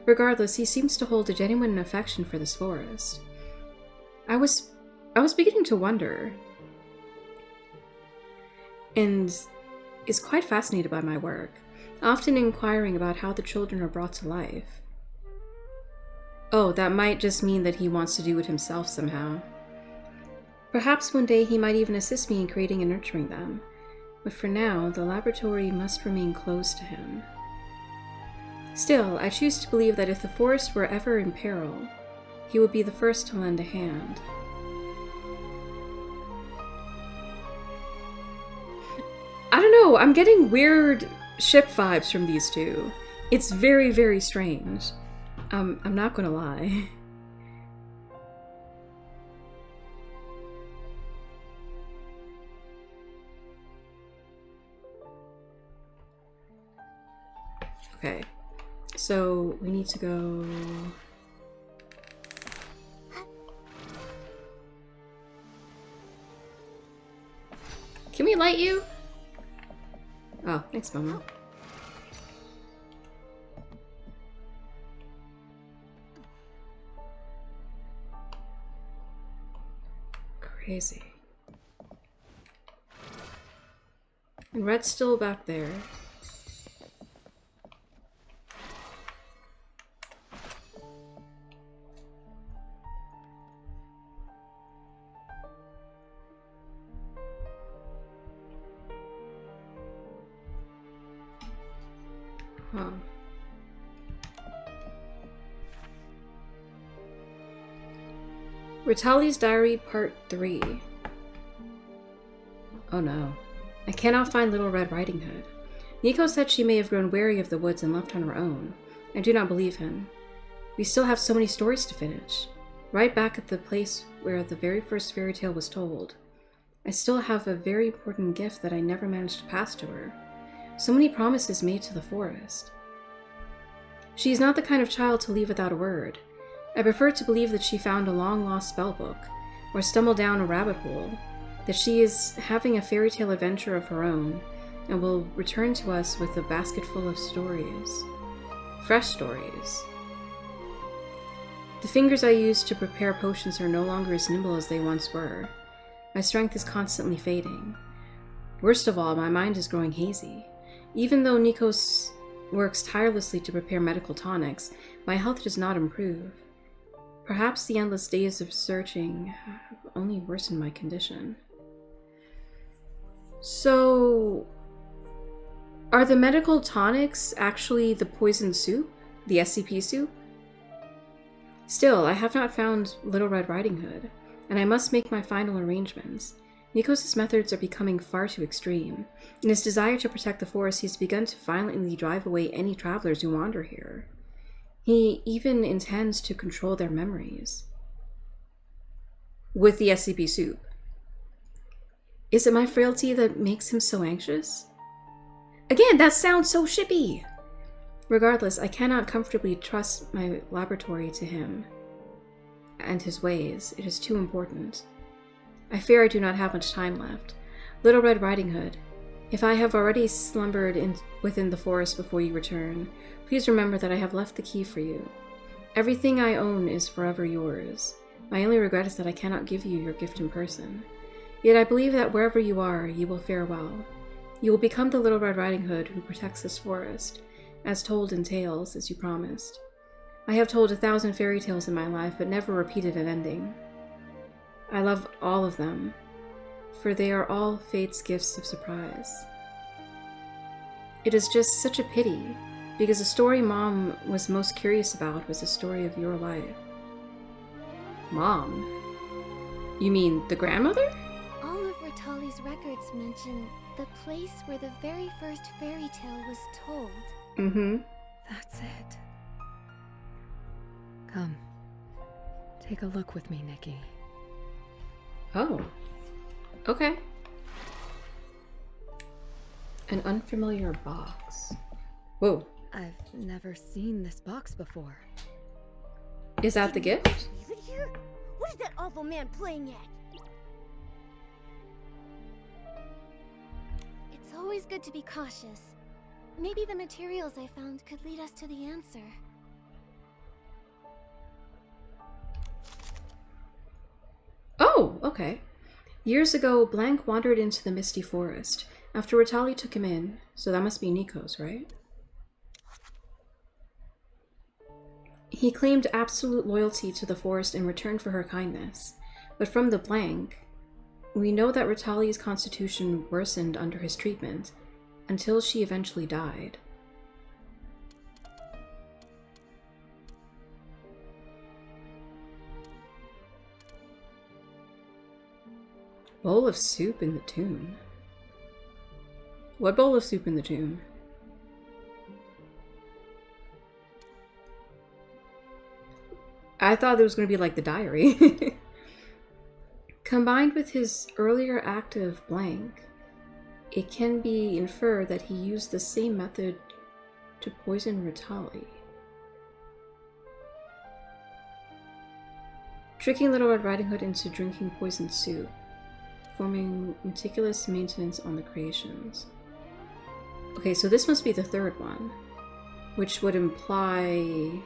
Regardless, he seems to hold a genuine affection for this forest. I was beginning to wonder, and is quite fascinated by my work, often inquiring about how the children are brought to life. Oh, that might just mean that he wants to do it himself somehow. Perhaps one day he might even assist me in creating and nurturing them, but for now, the laboratory must remain closed to him. Still, I choose to believe that if the forest were ever in peril, he would be the first to lend a hand. I don't know, I'm getting weird ship vibes from these two. It's very, very strange. I'm not gonna lie. Okay, so we need to go... Can we light you? Oh, thanks, Mama. Crazy. And Red's still back there. Huh. Ritali's Diary Part 3. Oh no. I cannot find Little Red Riding Hood. Nico said she may have grown weary of the woods and left on her own. I do not believe him. We still have so many stories to finish. Right back at the place where the very first fairy tale was told. I still have a very important gift that I never managed to pass to her. So many promises made to the forest. She is not the kind of child to leave without a word. I prefer to believe that she found a long-lost spellbook, or stumbled down a rabbit hole, that she is having a fairy tale adventure of her own, and will return to us with a basket full of stories. Fresh stories. The fingers I use to prepare potions are no longer as nimble as they once were. My strength is constantly fading. Worst of all, my mind is growing hazy. Even though Nikos works tirelessly to prepare medical tonics, my health does not improve. Perhaps the endless days of searching have only worsened my condition. So, are the medical tonics actually the poison soup? The SCP soup? Still, I have not found Little Red Riding Hood, and I must make my final arrangements. Nikos' methods are becoming far too extreme. In his desire to protect the forest, he has begun to violently drive away any travelers who wander here. He even intends to control their memories. With the SCP soup. Is it my frailty that makes him so anxious? Again, that sounds so shippy! Regardless, I cannot comfortably trust my laboratory to him and his ways. It is too important. I fear I do not have much time left. Little Red Riding Hood, if I have already slumbered within the forest before you return, please remember that I have left the key for you. Everything I own is forever yours. My only regret is that I cannot give you your gift in person. Yet I believe that wherever you are, you will fare well. You will become the Little Red Riding Hood who protects this forest, as told in tales, as you promised. I have told 1,000 fairy tales in my life, but never repeated an ending. I love all of them, for they are all fate's gifts of surprise. It is just such a pity, because the story Mom was most curious about was the story of your life. Mom? You mean the grandmother? All of Ritali's records mention the place where the very first fairy tale was told. Mm-hmm. That's it. Come. Take a look with me, Nikki. Oh. Okay. An unfamiliar box. Whoa. I've never seen this box before. Is that the gift? Leave it here? What is that awful man playing at? It's always good to be cautious. Maybe the materials I found could lead us to the answer. Oh, okay. Years ago, Blank wandered into the misty forest after Ritali took him in, so that must be Nikos, right? He claimed absolute loyalty to the forest in return for her kindness, but from the Blank, we know that Ritali's constitution worsened under his treatment until she eventually died. Bowl of soup in the tomb. What bowl of soup in the tomb? I thought it was going to be like the diary. Combined with his earlier act of Blank, it can be inferred that he used the same method to poison Ritali. Tricking Little Red Riding Hood into drinking poisoned soup, forming meticulous maintenance on the creations. Okay, so this must be the third one, which would imply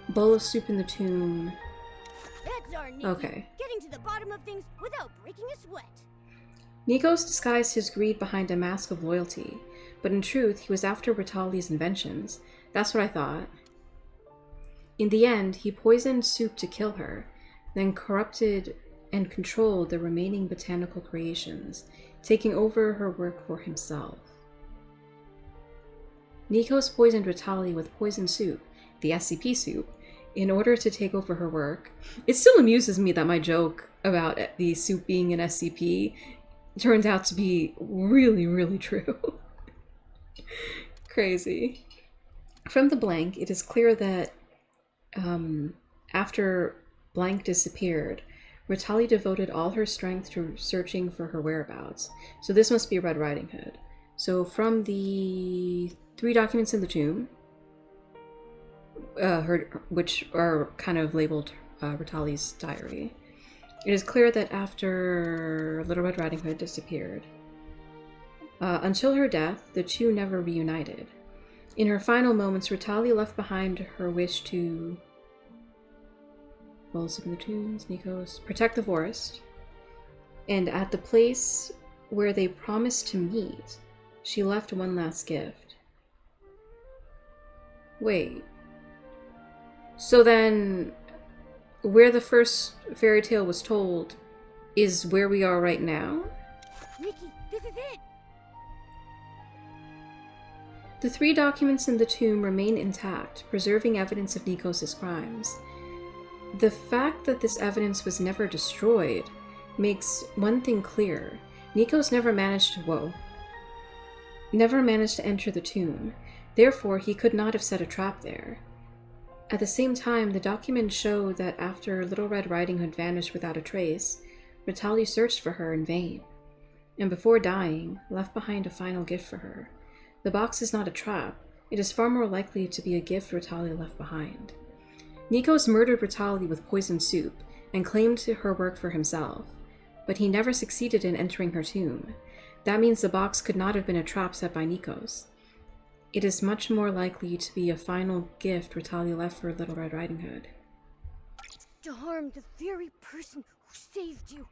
bowl of soup in the tomb. That's our Nikki. Okay. Getting to the bottom of things without breaking a sweat. Nikos disguised his greed behind a mask of loyalty, but in truth, he was after Ritali's inventions. That's what I thought. In the end, he poisoned Soup to kill her, then corrupted and controlled the remaining botanical creations, taking over her work for himself. Nikos poisoned Ritali with poison soup, the SCP soup, in order to take over her work. It still amuses me that my joke about the soup being an SCP turned out to be really, really true. Crazy. From the blank, it is clear that after blank disappeared, Ritali devoted all her strength to searching for her whereabouts. So this must be Red Riding Hood. So from the 3 documents in the tomb, which are kind of labeled Ritali's diary, it is clear that after Little Red Riding Hood disappeared, until her death, the two never reunited. In her final moments, Ritali left behind her wish to, well, in the tombs, Nikos, protect the forest, and at the place where they promised to meet, she left one last gift. Wait. So then, where the first fairy tale was told is where we are right now? Nikki, this is it! The 3 documents in the tomb remain intact, preserving evidence of Nikos' crimes. The fact that this evidence was never destroyed makes one thing clear. Nikos never managed to enter the tomb. Therefore, he could not have set a trap there. At the same time, the documents show that after Little Red Riding Hood vanished without a trace, Ritali searched for her in vain, and before dying, left behind a final gift for her. The box is not a trap. It is far more likely to be a gift Ritali left behind. Nikos murdered Ritali with poisoned soup and claimed her work for himself, but he never succeeded in entering her tomb. That means the box could not have been a trap set by Nikos. It is much more likely to be a final gift Ritali left for Little Red Riding Hood. To harm the very person who saved you.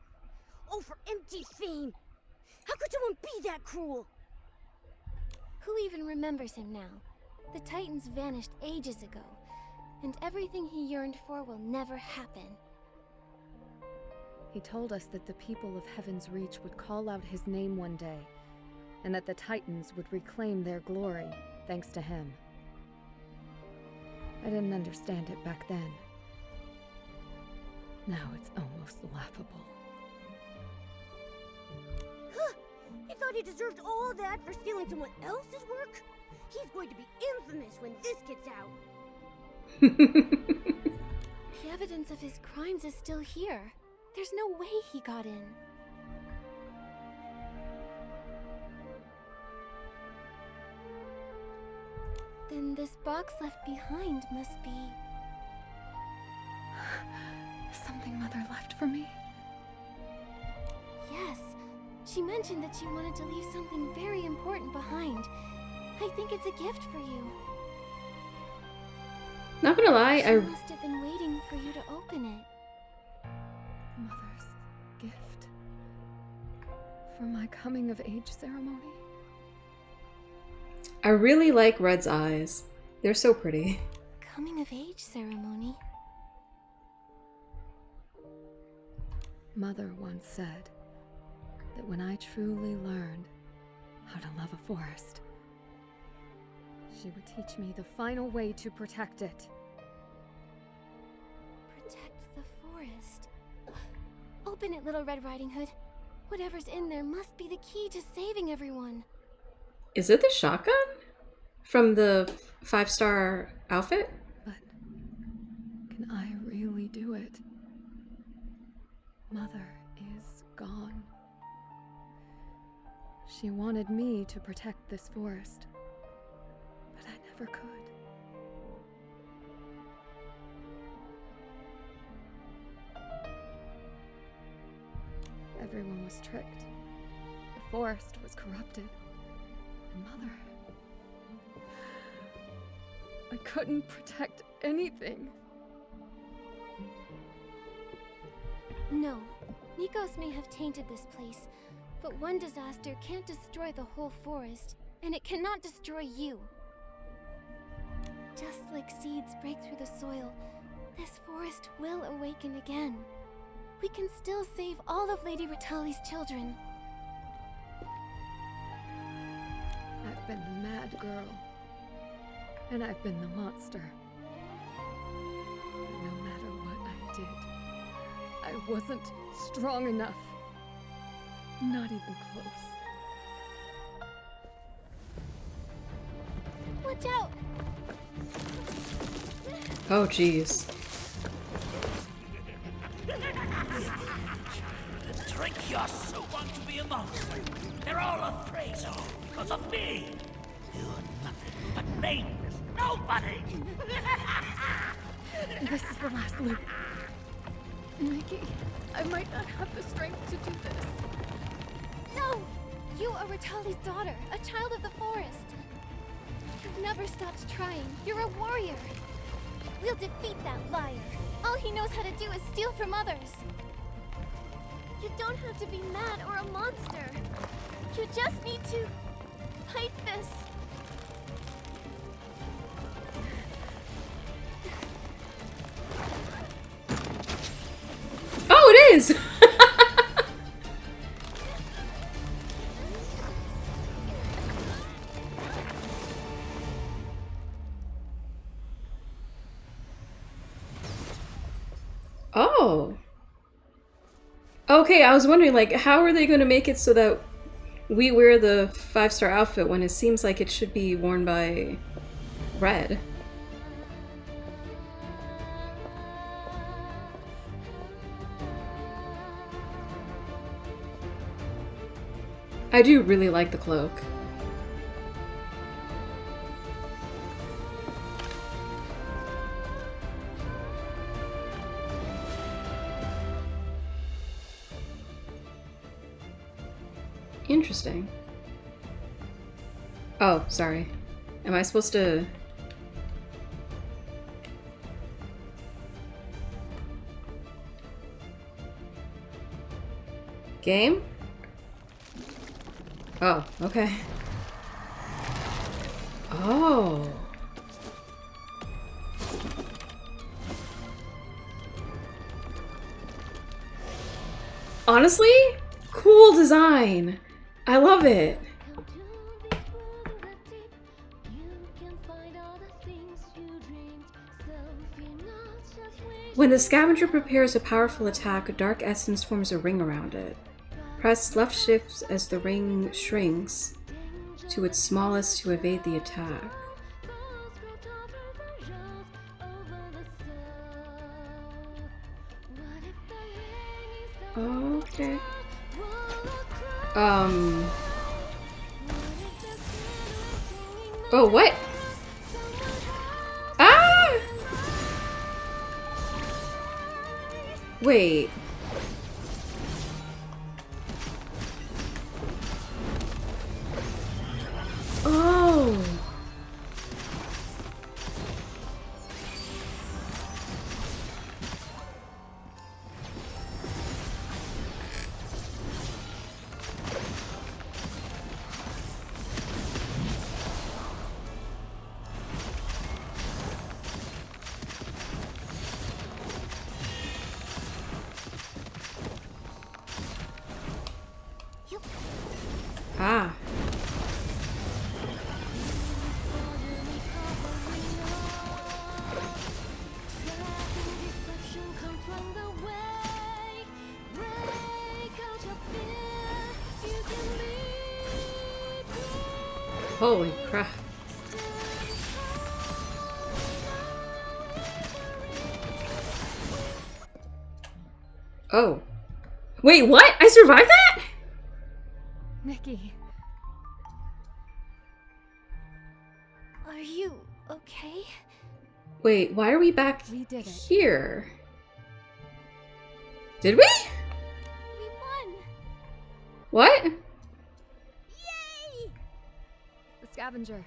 Oh, for empty fame! How could someone be that cruel? Who even remembers him now? The Titans vanished ages ago, and everything he yearned for will never happen. He told us that the people of Heaven's Reach would call out his name one day, and that the Titans would reclaim their glory thanks to him. I didn't understand it back then. Now it's almost laughable. Huh! He thought he deserved all that for stealing someone else's work? He's going to be infamous when this gets out. The evidence of his crimes is still here. There's no way he got in. Then this box left behind must be... Something Mother left for me? Yes. She mentioned that she wanted to leave something very important behind. I think it's a gift for you. Not gonna lie, She must have been waiting for you to open it. Mother's gift. For my coming of age ceremony? I really like Red's eyes. They're so pretty. Coming of age ceremony? Mother once said that when I truly learned how to love a forest, she would teach me the final way to protect it. Protect the forest. Open it, Little Red Riding Hood. Whatever's in there must be the key to saving everyone. Is it the shotgun? From the 5-star outfit? But can I really do it? Mother is gone. She wanted me to protect this forest, but I never could. Everyone was tricked. The forest was corrupted. And Mother... I couldn't protect anything. No. Nikos may have tainted this place, But one disaster can't destroy the whole forest, and it cannot destroy you. Just like seeds break through the soil, this forest will awaken again. We can still save all of Lady Rattali's children. I've been the mad girl. And I've been the monster. But no matter what I did, I wasn't strong enough. Not even close. Watch out! Oh, jeez. Drink your soup. Want to be a monster? They're all afraid of because of me. You're nothing but nameless nobody. This is the last loop. Nikki, I might not have the strength to do this. No! You are Rattali's daughter, a child of the forest. You've never stopped trying. You're a warrior. We'll defeat that liar. All he knows how to do is steal from others. You don't have to be mad or a monster. You just need to fight this. Oh, it is! Oh. Okay, I was wondering, like, how are they going to make it so that we wear the 5-star outfit when it seems like it should be worn by Red? I do really like the cloak. Interesting. Oh, sorry. Am I supposed to... Game? Oh, okay. Oh. Honestly, cool design. I love it. When the scavenger prepares a powerful attack, a dark essence forms a ring around it. Press left shift as the ring shrinks to its smallest to evade the attack. Okay. Oh, what? Ah! Wait. Oh. Ah. Holy crap. Oh. Wait, what? I survived that? Nikki. Are you okay? Wait, why are we back We did it. here? Did we? We won! What? Yay! The scavenger.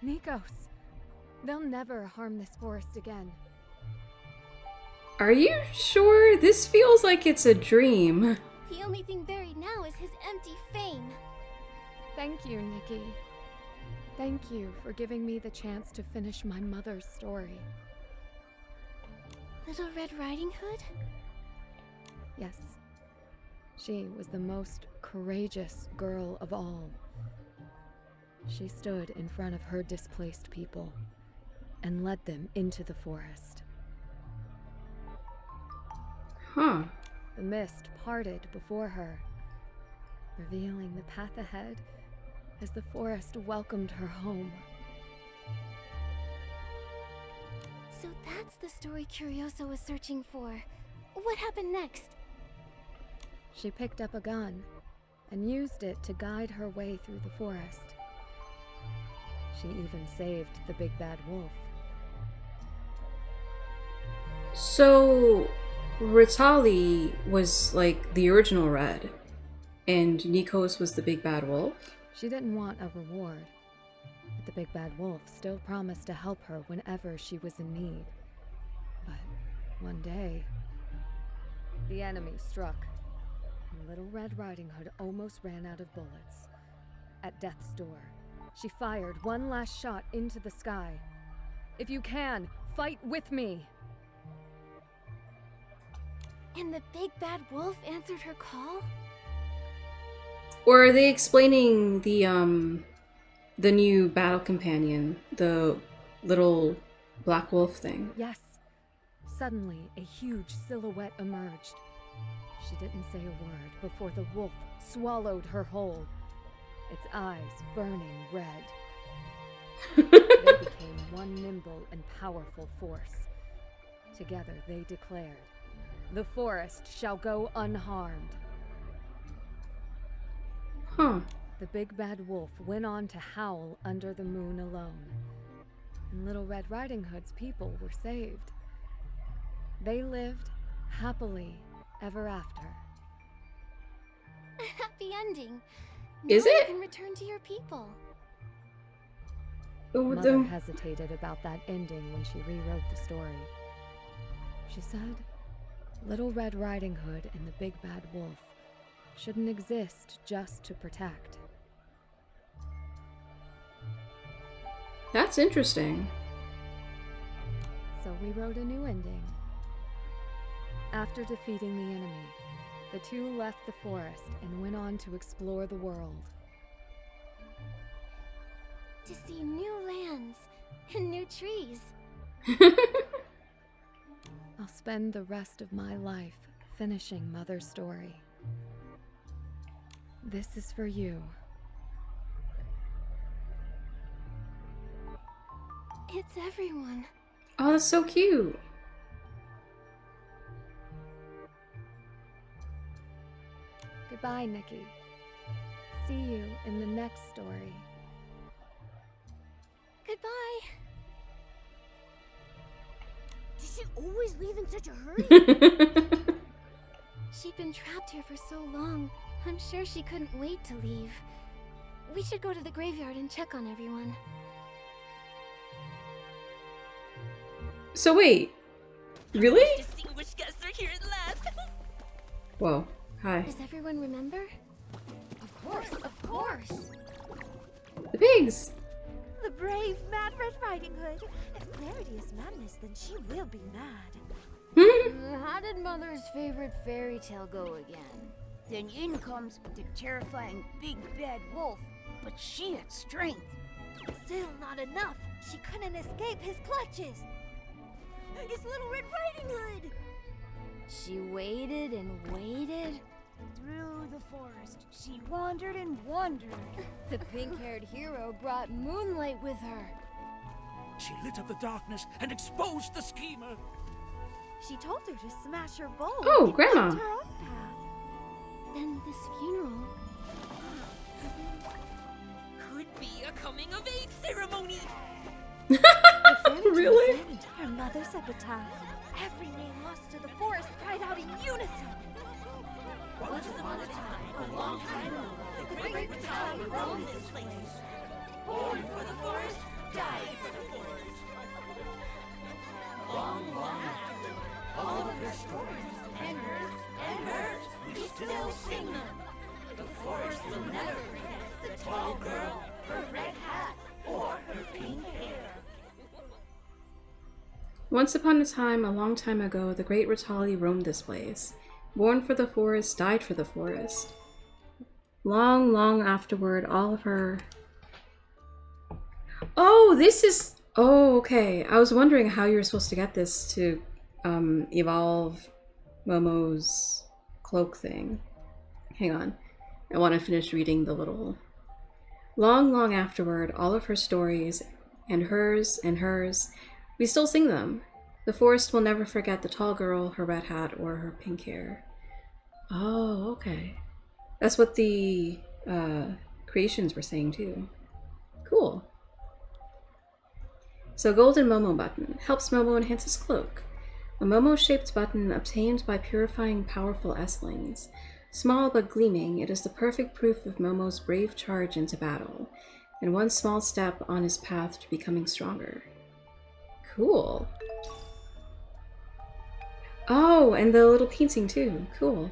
Nikos. They'll never harm this forest again. Are you sure? This feels like it's a dream. The only thing buried now is his empty fame. Thank you, Nikki. Thank you for giving me the chance to finish my mother's story. Little Red Riding Hood? Yes. She was the most courageous girl of all. She stood in front of her displaced people and led them into the forest. Huh. The mist parted before her, revealing the path ahead as the forest welcomed her home. So that's the story Curioso was searching for. What happened next? She picked up a gun and used it to guide her way through the forest. She even saved the big bad wolf. So, Ritali was like the original Red, and Nikos was the big bad wolf? She didn't want a reward, but the big bad wolf still promised to help her whenever she was in need. But one day, the enemy struck, and Little Red Riding Hood almost ran out of bullets. At death's door, she fired one last shot into the sky. "If you can, fight with me!" And the big bad wolf answered her call? Or are they explaining the new battle companion, the little black wolf thing? Yes. Suddenly, a huge silhouette emerged. She didn't say a word before the wolf swallowed her whole, its eyes burning red. They became one nimble and powerful force. Together they declared, "The forest shall go unharmed." Huh. The big bad wolf went on to howl under the moon alone, and Little Red Riding Hood's people were saved. They lived happily ever after. A happy ending. Is Now you it? can return to your people. Mother hesitated about that ending when she rewrote the story. She said, Little Red Riding Hood and the big bad wolf shouldn't exist just to protect. That's interesting. So we wrote a new ending. After defeating the enemy, the two left the forest and went on to explore the world. To see new lands and new trees. I'll spend the rest of my life finishing Mother's story. This is for you. It's everyone. Oh, that's so cute. Goodbye, Nikki. See you in the next story. Goodbye. Did she always leave in such a hurry? She'd been trapped here for so long. I'm sure she couldn't wait to leave. We should go to the graveyard and check on everyone. So wait, really? Distinguished guests are here at last. Whoa, hi. Does everyone remember? Of course, of course. The pigs! The brave, mad Red Riding Hood. If Clarity is madness, then she will be mad. How did Mother's favorite fairy tale go again? Then in comes the terrifying big bad wolf, but she had strength. Still not enough. She couldn't escape his clutches. It's Little Red Riding Hood. She waited and waited. Through the forest, she wandered and wandered. The pink-haired hero brought moonlight with her. She lit up the darkness and exposed the schemer. She told her to smash her bowl. Oh, and Grandma. left her own path. Then this funeral. Could be a coming-of-age ceremony. Really? Her mother's epitaph. Every name lost to the forest cried out in unison. Once upon a time, a long time ago, the great Ritali roamed this place. Born for the forest, died for the forest. Long, long after, all of their stories, and hers, we still sing them. Once upon a time, a long time ago, the great Ratali roamed this place. Born for the forest, died for the forest. Long, long afterward, all of her... Oh, this is... Oh, okay. I was wondering how you were supposed to get this to evolve Momo's cloak thing. Hang on. I want to finish reading the little... Long, long afterward, all of her stories, and hers, we still sing them. The forest will never forget the tall girl, her red hat, or her pink hair. Oh, okay. That's what the creations were saying too. Cool. So Golden Momo Button helps Momo enhance his cloak. A Momo-shaped button obtained by purifying powerful S-lings. Small but gleaming, it is the perfect proof of Momo's brave charge into battle, and one small step on his path to becoming stronger. Cool. Oh, and the little painting too. Cool.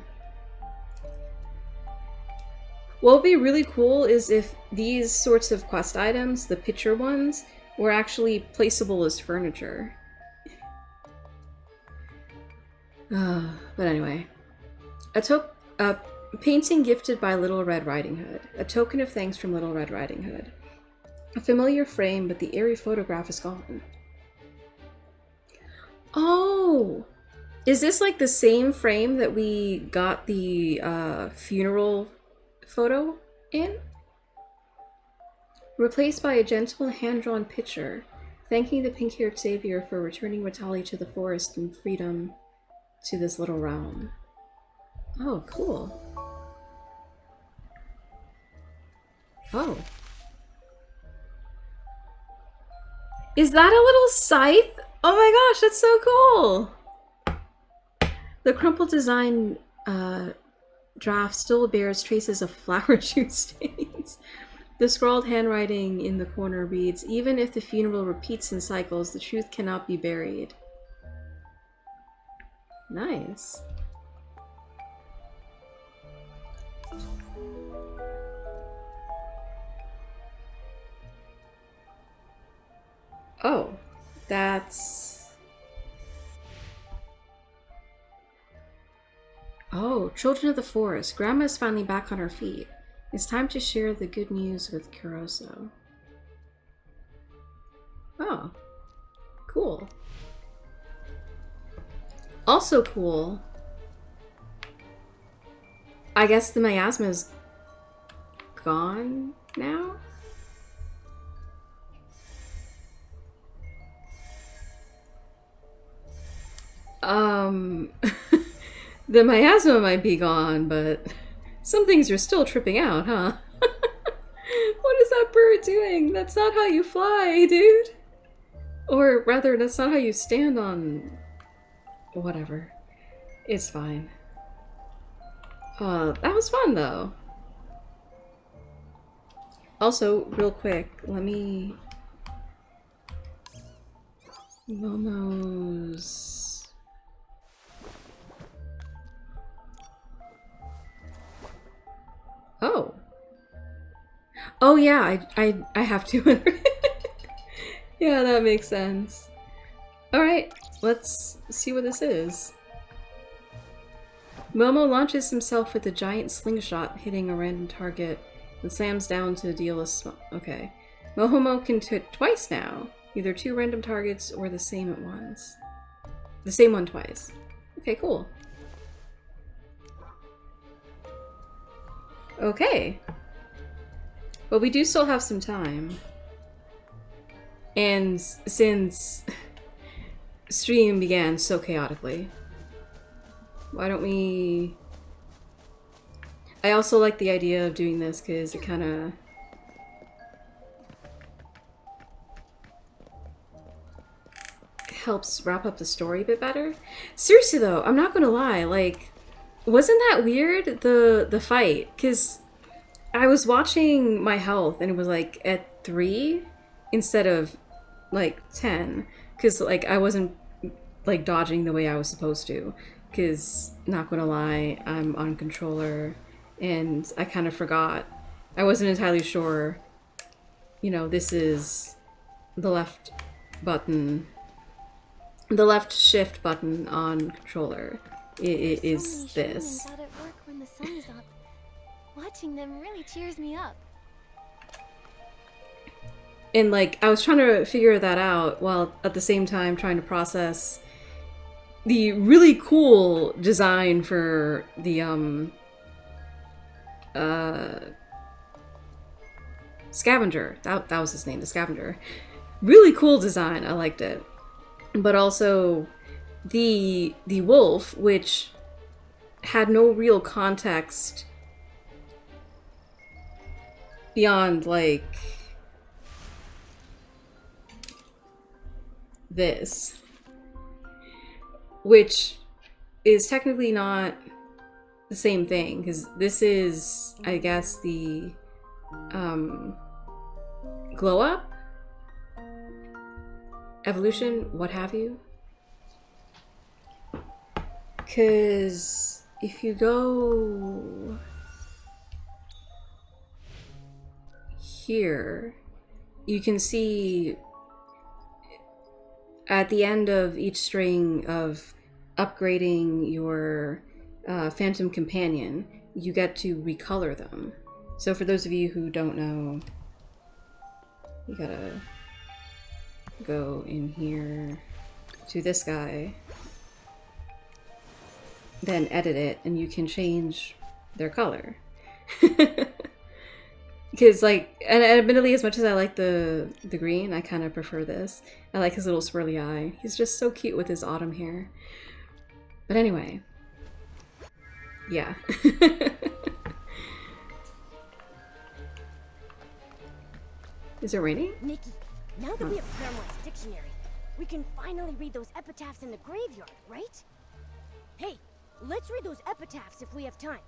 What would be really cool is if these sorts of quest items, the picture ones, were actually placeable as furniture. But anyway. A painting gifted by Little Red Riding Hood. A token of thanks from Little Red Riding Hood. A familiar frame, but the eerie photograph is gone. Oh! Is this like the same frame that we got the funeral photo in? Replaced by a gentle hand-drawn picture, thanking the pink-haired savior for returning Ratali to the forest and freedom to this little realm. Oh, cool. Oh. Is that a little scythe? Oh my gosh, that's so cool! The crumpled design draft still bears traces of flower juice stains. The scrawled handwriting in the corner reads, "Even if the funeral repeats in cycles, the truth cannot be buried." Nice. Oh, that's... Oh, Children of the Forest. Grandma's finally back on her feet. It's time to share the good news with Kuroso. Oh, cool. Also cool. I guess the miasma's gone now? The miasma might be gone, but some things are still tripping out, huh? What is that bird doing? That's not how you fly, dude. Or rather, that's not how you stand on... Whatever. It's fine. That was fun, though. Also, real quick, let me... Momo's... Oh. Oh yeah, I have 200. Yeah, that makes sense. Alright, let's see what this is. Momo launches himself with a giant slingshot, hitting a random target, and slams down to deal a okay. Momo can hit twice now. Either 2 random targets or the same at once. The same one twice. Okay, cool. Okay. But we do still have some time. And since stream began so chaotically, why don't we... I also like the idea of doing this because it kind of... helps wrap up the story a bit better. Seriously though, I'm not gonna lie, like... Wasn't that weird, the fight? Because I was watching my health and it was like at 3 instead of like 10. Because like I wasn't like dodging the way I was supposed to. Because, not gonna lie, I'm on controller and I kind of forgot. I wasn't entirely sure, you know, this is the left button the left shift button on controller is So many this. Shermans out at work when the sun is up. Watching them really cheers me up. And like, I was trying to figure that out while at the same time trying to process the really cool design for the scavenger. That was his name, the scavenger. Really cool design. I liked it. But also the wolf, which had no real context beyond like this, which is technically not the same thing, because this is, I guess, the glow up, evolution, what have you. Because if you go here, you can see at the end of each string of upgrading your Phantom Companion, you get to recolor them. So for those of you who don't know, you gotta go in here to this guy, then edit it, and you can change their color. Because, like, and admittedly, as much as I like the green, I kind of prefer this. I like his little swirly eye. He's just so cute with his autumn hair. But anyway. Yeah. Is it raining? Nikki, now that we have Claremont's dictionary, we can finally read those epitaphs in the graveyard, right? Hey, let's read those epitaphs if we have time.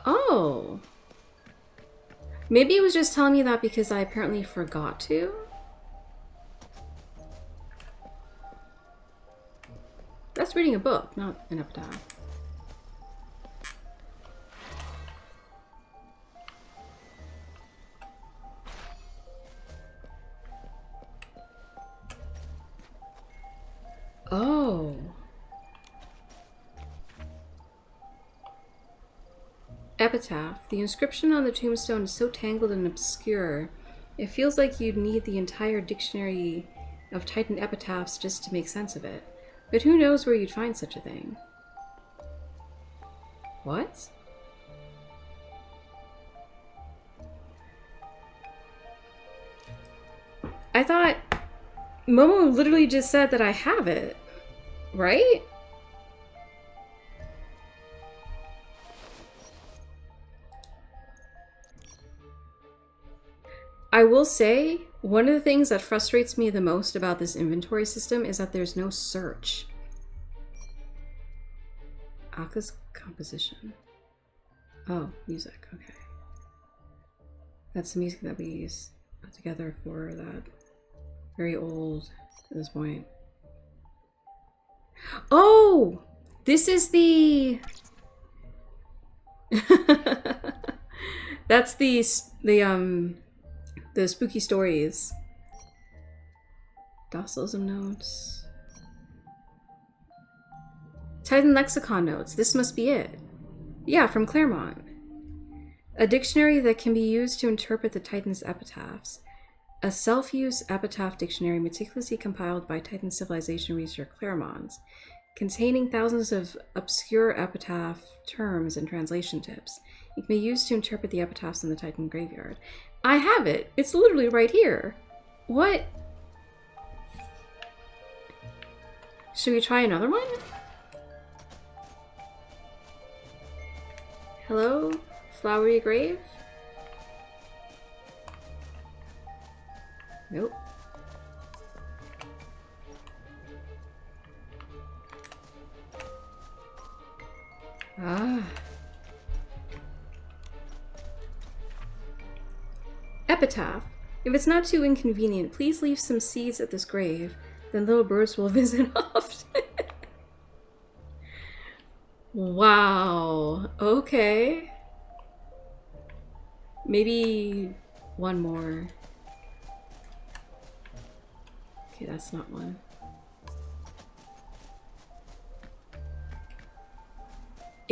Oh. Maybe it was just telling me that because I apparently forgot to. That's reading a book, not an epitaph. Oh. Epitaph. The inscription on the tombstone is so tangled and obscure, it feels like you'd need the entire dictionary of Titan epitaphs just to make sense of it. But who knows where you'd find such a thing? What? I thought Momo literally just said that I have it, right? I will say, one of the things that frustrates me the most about this inventory system is that there's no search. Aka's composition. Oh, music, okay. That's the music that we put together for that very old, at this point. Oh! This is the... That's the spooky stories. Docilsm notes. Titan lexicon notes. This must be it. Yeah, from Claremont. A dictionary that can be used to interpret the Titan's epitaphs. A self-use epitaph dictionary meticulously compiled by Titan civilization researcher Claremont, containing thousands of obscure epitaph terms and translation tips. It can be used to interpret the epitaphs in the Titan graveyard. I have it! It's literally right here! What? Should we try another one? Hello? Flowery grave? Nope. Ah. Epitaph. If it's not too inconvenient, please leave some seeds at this grave. Then little birds will visit often. Wow. Okay. Maybe one more. Okay, that's not one.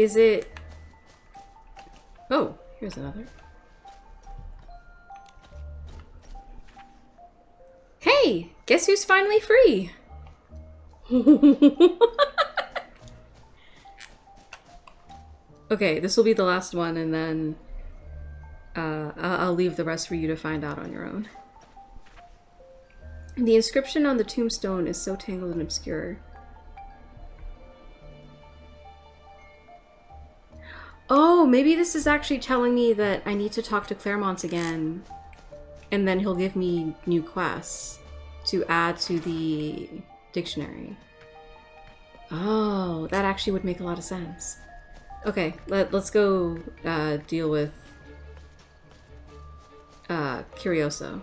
Is it... Oh, here's another. Hey! Guess who's finally free? Okay, this will be the last one, and then I'll leave the rest for you to find out on your own. The inscription on the tombstone is so tangled and obscure. Oh, maybe this is actually telling me that I need to talk to Claremont again, and then he'll give me new quests to add to the dictionary. Oh, that actually would make a lot of sense. Okay, let's go deal with Curioso.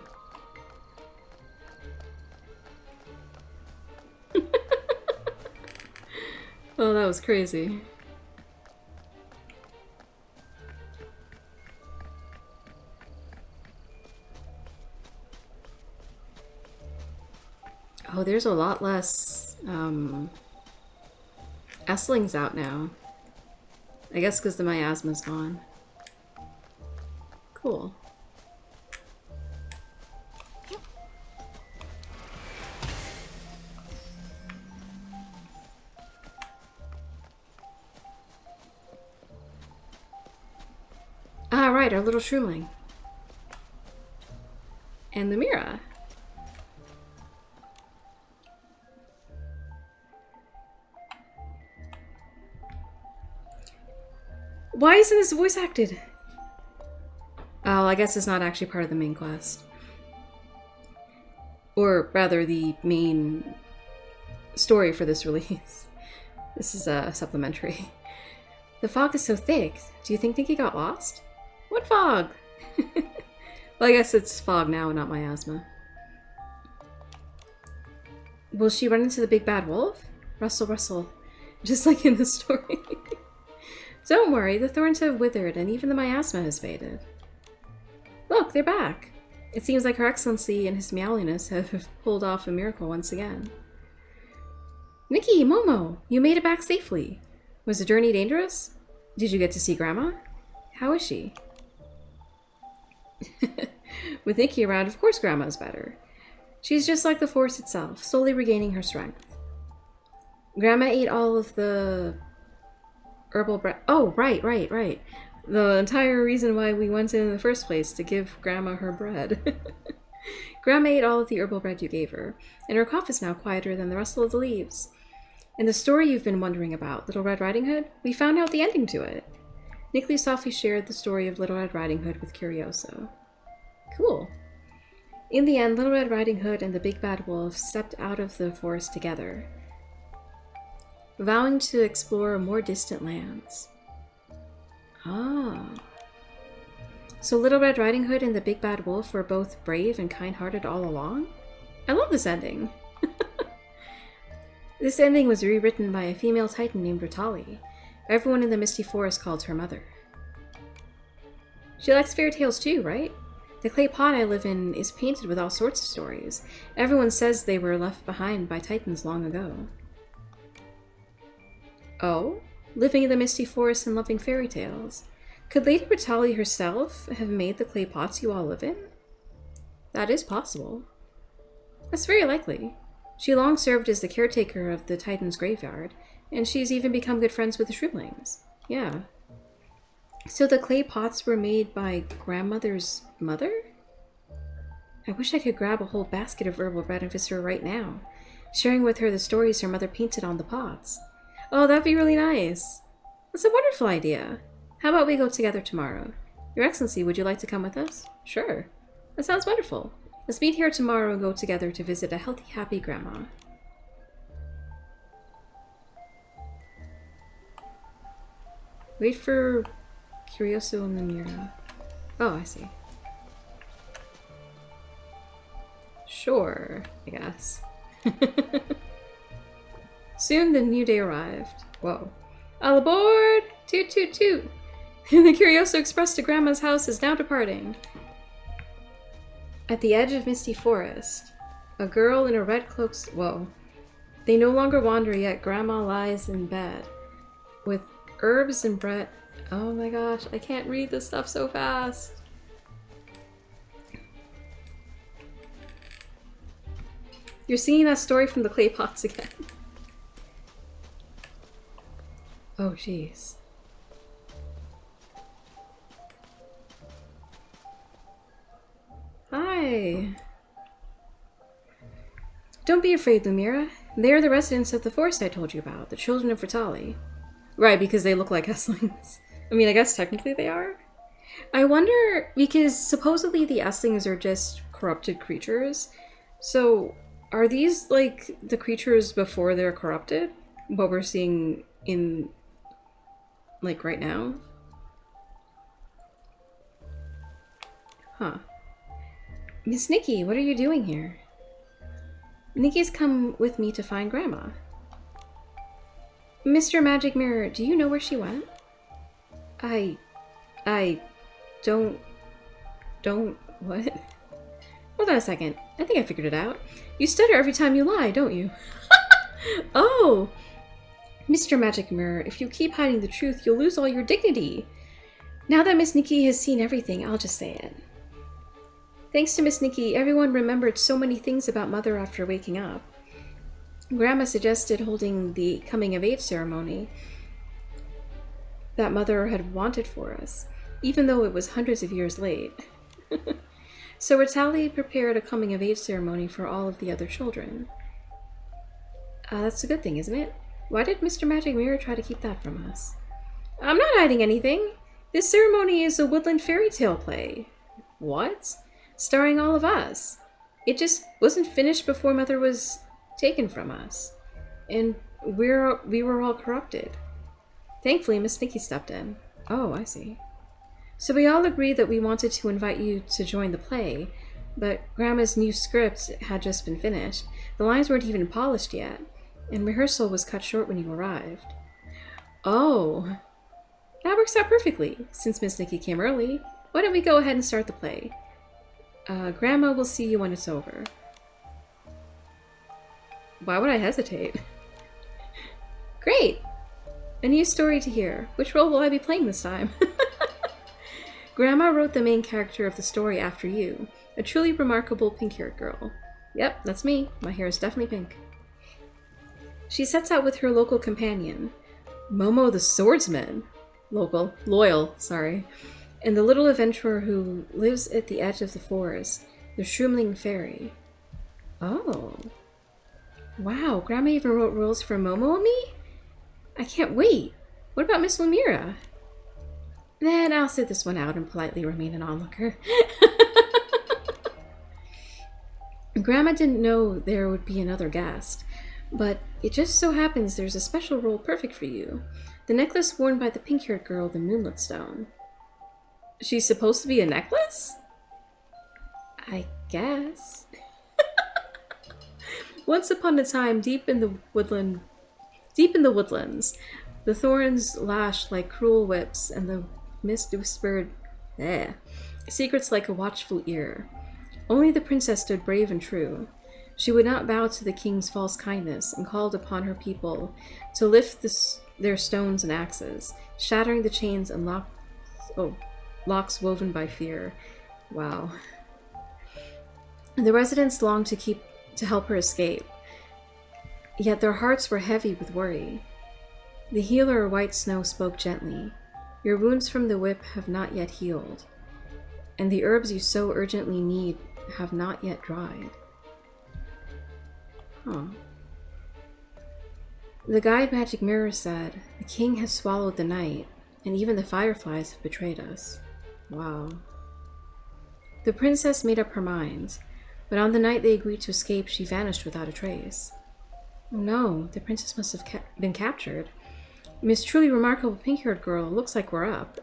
Oh, that was crazy. Oh, there's a lot less Esslings out now. I guess because the miasma's gone. Cool. Ah, right, our little shroomling. And the Mira. Why isn't this voice acted? Oh, I guess it's not actually part of the main quest. Or rather, the main story for this release. This is supplementary. The fog is so thick. Do you think Nikki got lost? What fog? Well, I guess it's fog now and not miasma. Will she run into the big bad wolf? Rustle, rustle. Just like in the story. Don't worry, the thorns have withered and even the miasma has faded. Look, they're back. It seems like Her Excellency and His Meowliness have pulled off a miracle once again. Nikki, Momo, you made it back safely. Was the journey dangerous? Did you get to see Grandma? How is she? With Nikki around, of course Grandma's better. She's just like the force itself, slowly regaining her strength. Grandma ate all of the herbal bread. Oh, right. The entire reason why we went in the first place, to give Grandma her bread. Grandma ate all of the herbal bread you gave her, and her cough is now quieter than the rustle of the leaves. And the story you've been wondering about, Little Red Riding Hood, we found out the ending to it. Nikki softly shared the story of Little Red Riding Hood with Curioso. Cool. In the end, Little Red Riding Hood and the Big Bad Wolf stepped out of the forest together, vowing to explore more distant lands. Ah. So Little Red Riding Hood and the Big Bad Wolf were both brave and kind-hearted all along? I love this ending. This ending was rewritten by a female titan named Ritali. Everyone in the Misty Forest called her mother. She likes fairy tales too, right? The clay pot I live in is painted with all sorts of stories. Everyone says they were left behind by titans long ago. Oh? Living in the Misty Forest and loving fairy tales. Could Lady Ritali herself have made the clay pots you all live in? That is possible. That's very likely. She long served as the caretaker of the Titan's graveyard, and she's even become good friends with the Shroomlings. Yeah. So the clay pots were made by Grandmother's mother? I wish I could grab a whole basket of herbal bread and visit her right now, sharing with her the stories her mother painted on the pots. Oh, that'd be really nice. That's a wonderful idea. How about we go together tomorrow? Your Excellency, would you like to come with us? Sure. That sounds wonderful. Let's meet here tomorrow and go together to visit a healthy, happy grandma. Wait for Curioso and the Mira. Oh, I see. Sure, I guess. Soon the new day arrived. Whoa. All aboard! Toot toot toot! The Curioso Express to Grandma's house is now departing. At the edge of Misty Forest, a girl in a red cloak's... Whoa. They no longer wander, yet Grandma lies in bed with Herbs and bread. Oh my gosh, I can't read this stuff so fast. You're singing that story from the clay pots again. Oh jeez. Hi. Don't be afraid, Lumira. They are the residents of the forest I told you about, the children of Vitali. Right, because they look like Esslings. I mean, I guess technically they are. I wonder, because supposedly the Esslings are just corrupted creatures. So, are these, like, the creatures before they're corrupted? What we're seeing in, like, right now? Huh. Miss Nikki, what are you doing here? Nikki's come with me to find Grandma. Mr. Magic Mirror, do you know where she went? I don't, what? Hold on a second. I think I figured it out. You stutter every time you lie, don't you? Oh! Mr. Magic Mirror, if you keep hiding the truth, you'll lose all your dignity. Now that Miss Nikki has seen everything, I'll just say it. Thanks to Miss Nikki, everyone remembered so many things about Mother after waking up. Grandma suggested holding the coming-of-age ceremony that Mother had wanted for us, even though it was hundreds of years late. So Vitali prepared a coming-of-age ceremony for all of the other children. That's a good thing, isn't it? Why did Mr. Magic Mirror try to keep that from us? I'm not hiding anything. This ceremony is a woodland fairy tale play. What? Starring all of us. It just wasn't finished before Mother was taken from us. And we were all corrupted. Thankfully, Miss Nikki stepped in. Oh, I see. So we all agreed that we wanted to invite you to join the play, but Grandma's new script had just been finished. The lines weren't even polished yet, and rehearsal was cut short when you arrived. Oh, that works out perfectly, since Miss Nikki came early. Why don't we go ahead and start the play? Grandma will see you when it's over. Why would I hesitate? Great! A new story to hear. Which role will I be playing this time? Grandma wrote the main character of the story after you, a truly remarkable pink-haired girl. Yep, that's me. My hair is definitely pink. She sets out with her local companion, Momo the Swordsman. Loyal, sorry. And the little adventurer who lives at the edge of the forest, the Shroomling Fairy. Oh. Wow, Grandma even wrote rules for Momo and me? I can't wait. What about Miss Lumira? Then I'll sit this one out and politely remain an onlooker. Grandma didn't know there would be another guest, but it just so happens there's a special role perfect for you. The necklace worn by the pink-haired girl, the Moonlit Stone. She's supposed to be a necklace? I guess. Once upon a time, deep in the woodlands, the thorns lashed like cruel whips, and the mist whispered, secrets like a watchful ear. Only the princess stood brave and true. She would not bow to the king's false kindness, and called upon her people to lift their stones and axes, shattering the chains and locks woven by fear. Wow. The residents longed to help her escape, yet their hearts were heavy with worry. The healer, White Snow, spoke gently. Your wounds from the whip have not yet healed, and the herbs you so urgently need have not yet dried. Huh. The guide Magic Mirror said, the king has swallowed the night, and even the fireflies have betrayed us. Wow. The princess made up her mind, but on the night they agreed to escape, she vanished without a trace. Oh no, the princess must have been captured. Miss Truly Remarkable Pink-Haired Girl, looks like we're up.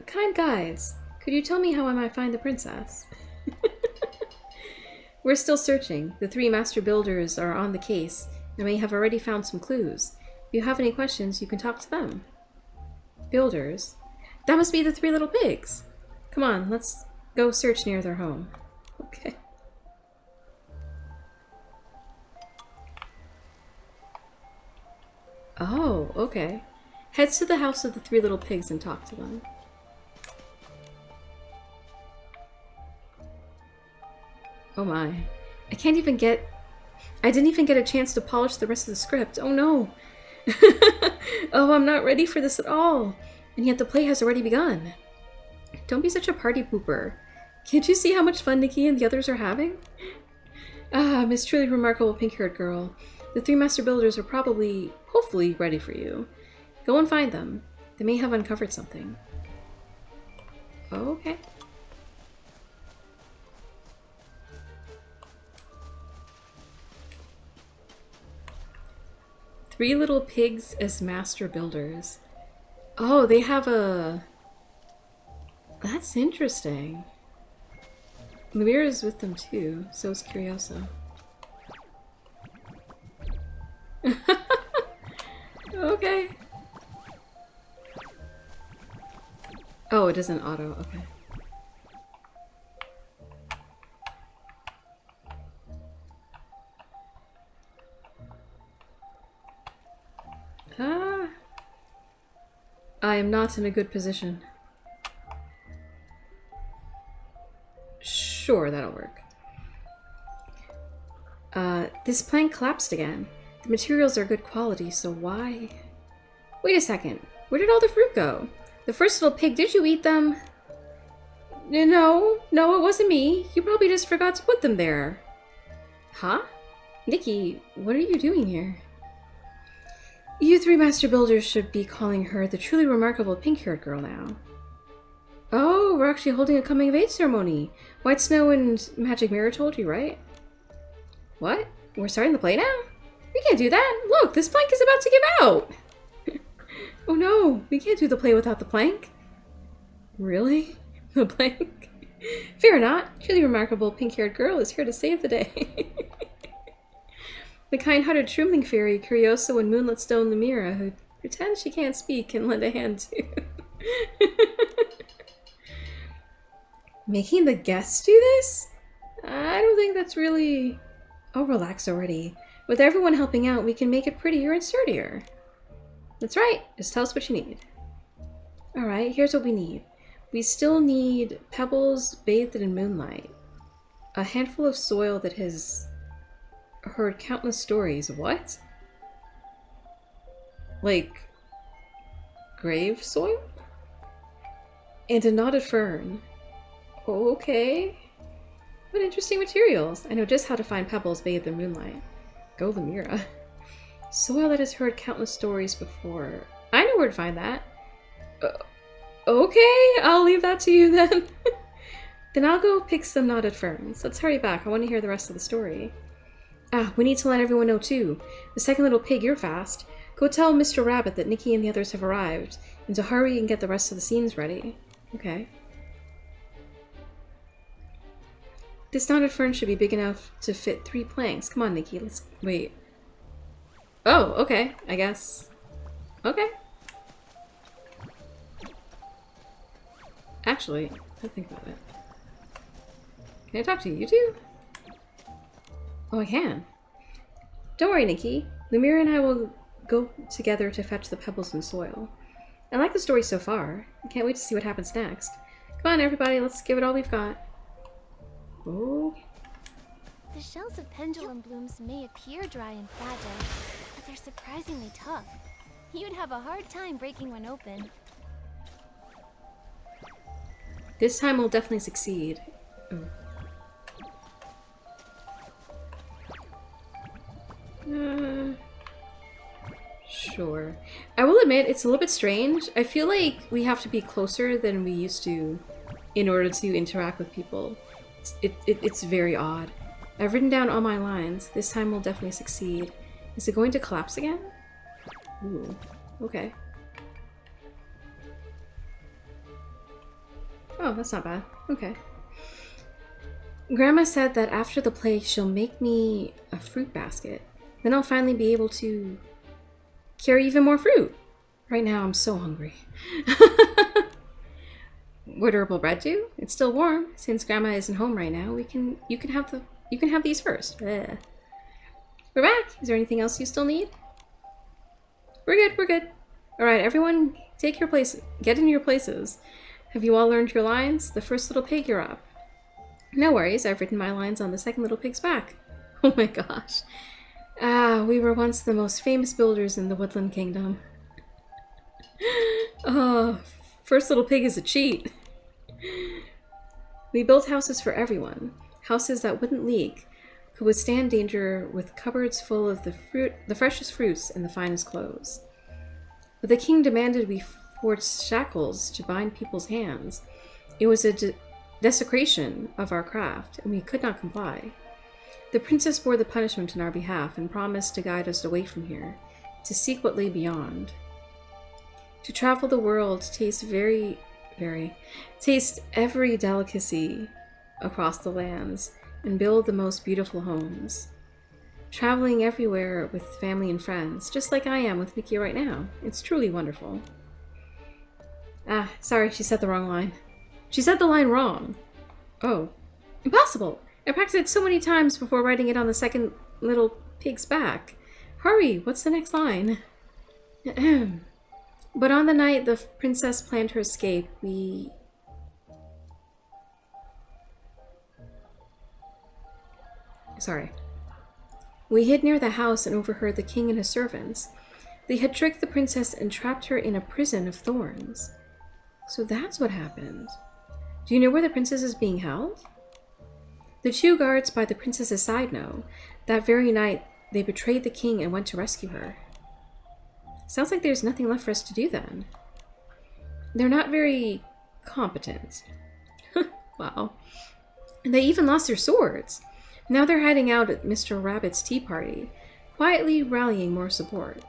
Kind guides, could you tell me how I might find the princess? We're still searching. The 3 master builders are on the case, and may have already found some clues. If you have any questions, you can talk to them. Builders? That must be the 3 little pigs! Come on, let's go search near their home. Okay. Oh, okay. Heads to the house of the 3 little pigs and talk to them. Oh my. I didn't even get a chance to polish the rest of the script. Oh no. Oh, I'm not ready for this at all. And yet the play has already begun. Don't be such a party pooper. Can't you see how much fun Nikki and the others are having? Ah, Miss Truly Remarkable Pink-Haired Girl. The 3 Master Builders are probably, hopefully, ready for you. Go and find them. They may have uncovered something. Okay. Three little pigs as master builders. Oh, they have a... That's interesting. Lumira is with them too, so is Curiosa. Okay. Oh, it isn't auto, okay. Ah. I am not in a good position. Sure, that'll work. This plank collapsed again. The materials are good quality, so why? Wait a second. Where did all the fruit go? The first little pig, did you eat them? No, it wasn't me. You probably just forgot to put them there. Huh? Nikki, what are you doing here? You 3 Master Builders should be calling her the Truly Remarkable Pink-Haired Girl now. Oh, we're actually holding a coming-of-age ceremony. White Snow and Magic Mirror told you, right? What? We're starting the play now? We can't do that. Look, this plank is about to give out. Oh no, we can't do the play without the plank. Really? The plank? Fear not. Truly Remarkable Pink-Haired Girl is here to save the day. The kind-hearted Shroomling Fairy, Curioso, and Moonlit Stone Lumira, who pretends she can't speak, can lend a hand too. Making the guests do this? I don't think that's really... Oh, relax already. With everyone helping out, we can make it prettier and sturdier. That's right. Just tell us what you need. Alright, here's what we need. We still need pebbles bathed in moonlight. A handful of soil that has heard countless stories. What? Like... grave soil? And a knotted fern. Okay. What interesting materials. I know just how to find pebbles bathed in moonlight. Go Lumira. Soil that has heard countless stories before. I know where to find that. Okay, I'll leave that to you then. Then I'll go pick some knotted ferns. Let's hurry back. I want to hear the rest of the story. Ah, we need to let everyone know too. The second little pig, you're fast. Go tell Mr. Rabbit that Nikki and the others have arrived, and to hurry and get the rest of the scenes ready. Okay. This knotted fern should be big enough to fit 3 planks. Come on, Nikki, let's... Wait. Oh, okay, I guess. Okay. Actually, I'll think about it. Can I talk to you too? Oh, I can. Don't worry, Nikki. Lumira and I will go together to fetch the pebbles and soil. I like the story so far. I can't wait to see what happens next. Come on, everybody, let's give it all we've got. Oh. The shells of pendulum blooms may appear dry and fragile, but they're surprisingly tough. You'd have a hard time breaking one open. This time we'll definitely succeed. Oh. Sure. I will admit, it's a little bit strange. I feel like we have to be closer than we used to in order to interact with people. It's very odd. I've written down all my lines. This time we'll definitely succeed. Is it going to collapse again? Ooh. Okay. Oh, that's not bad. Okay. Grandma said that after the play, she'll make me a fruit basket. Then I'll finally be able to carry even more fruit. Right now, I'm so hungry. What durable bread do? It's still warm. Since Grandma isn't home right now, you can have these first. Ugh. We're back. Is there anything else you still need? We're good, we're good. Alright, everyone, take your place. Get in your places. Have you all learned your lines? The first little pig, you're up. No worries, I've written my lines on the second little pig's back. Oh my gosh. Ah, we were once the most famous builders in the Woodland Kingdom. Oh, first little pig is a cheat. We built houses for everyone. Houses that wouldn't leak, could withstand danger, with cupboards full of the freshest fruits and the finest clothes. But the king demanded we forge shackles to bind people's hands. It was a desecration of our craft, and we could not comply. The princess bore the punishment on our behalf and promised to guide us away from here, to seek what lay beyond. To travel the world, taste every delicacy across the lands, and build the most beautiful homes. Traveling everywhere with family and friends, just like I am with Nikki right now. It's truly wonderful. Ah, sorry, she said the wrong line. She said the line wrong. Oh. Impossible! I practiced it so many times before writing it on the second little pig's back. Hurry, what's the next line? But on the night the princess planned her escape, we hid near the house and overheard the king and his servants. They had tricked the princess and trapped her in a prison of thorns. So that's what happened. Do you know where the princess is being held? The 2 guards by the princess's side know. That very night, they betrayed the king and went to rescue her. Sounds like there's nothing left for us to do then. They're not very competent. Wow. And they even lost their swords. Now they're hiding out at Mr. Rabbit's tea party, quietly rallying more support.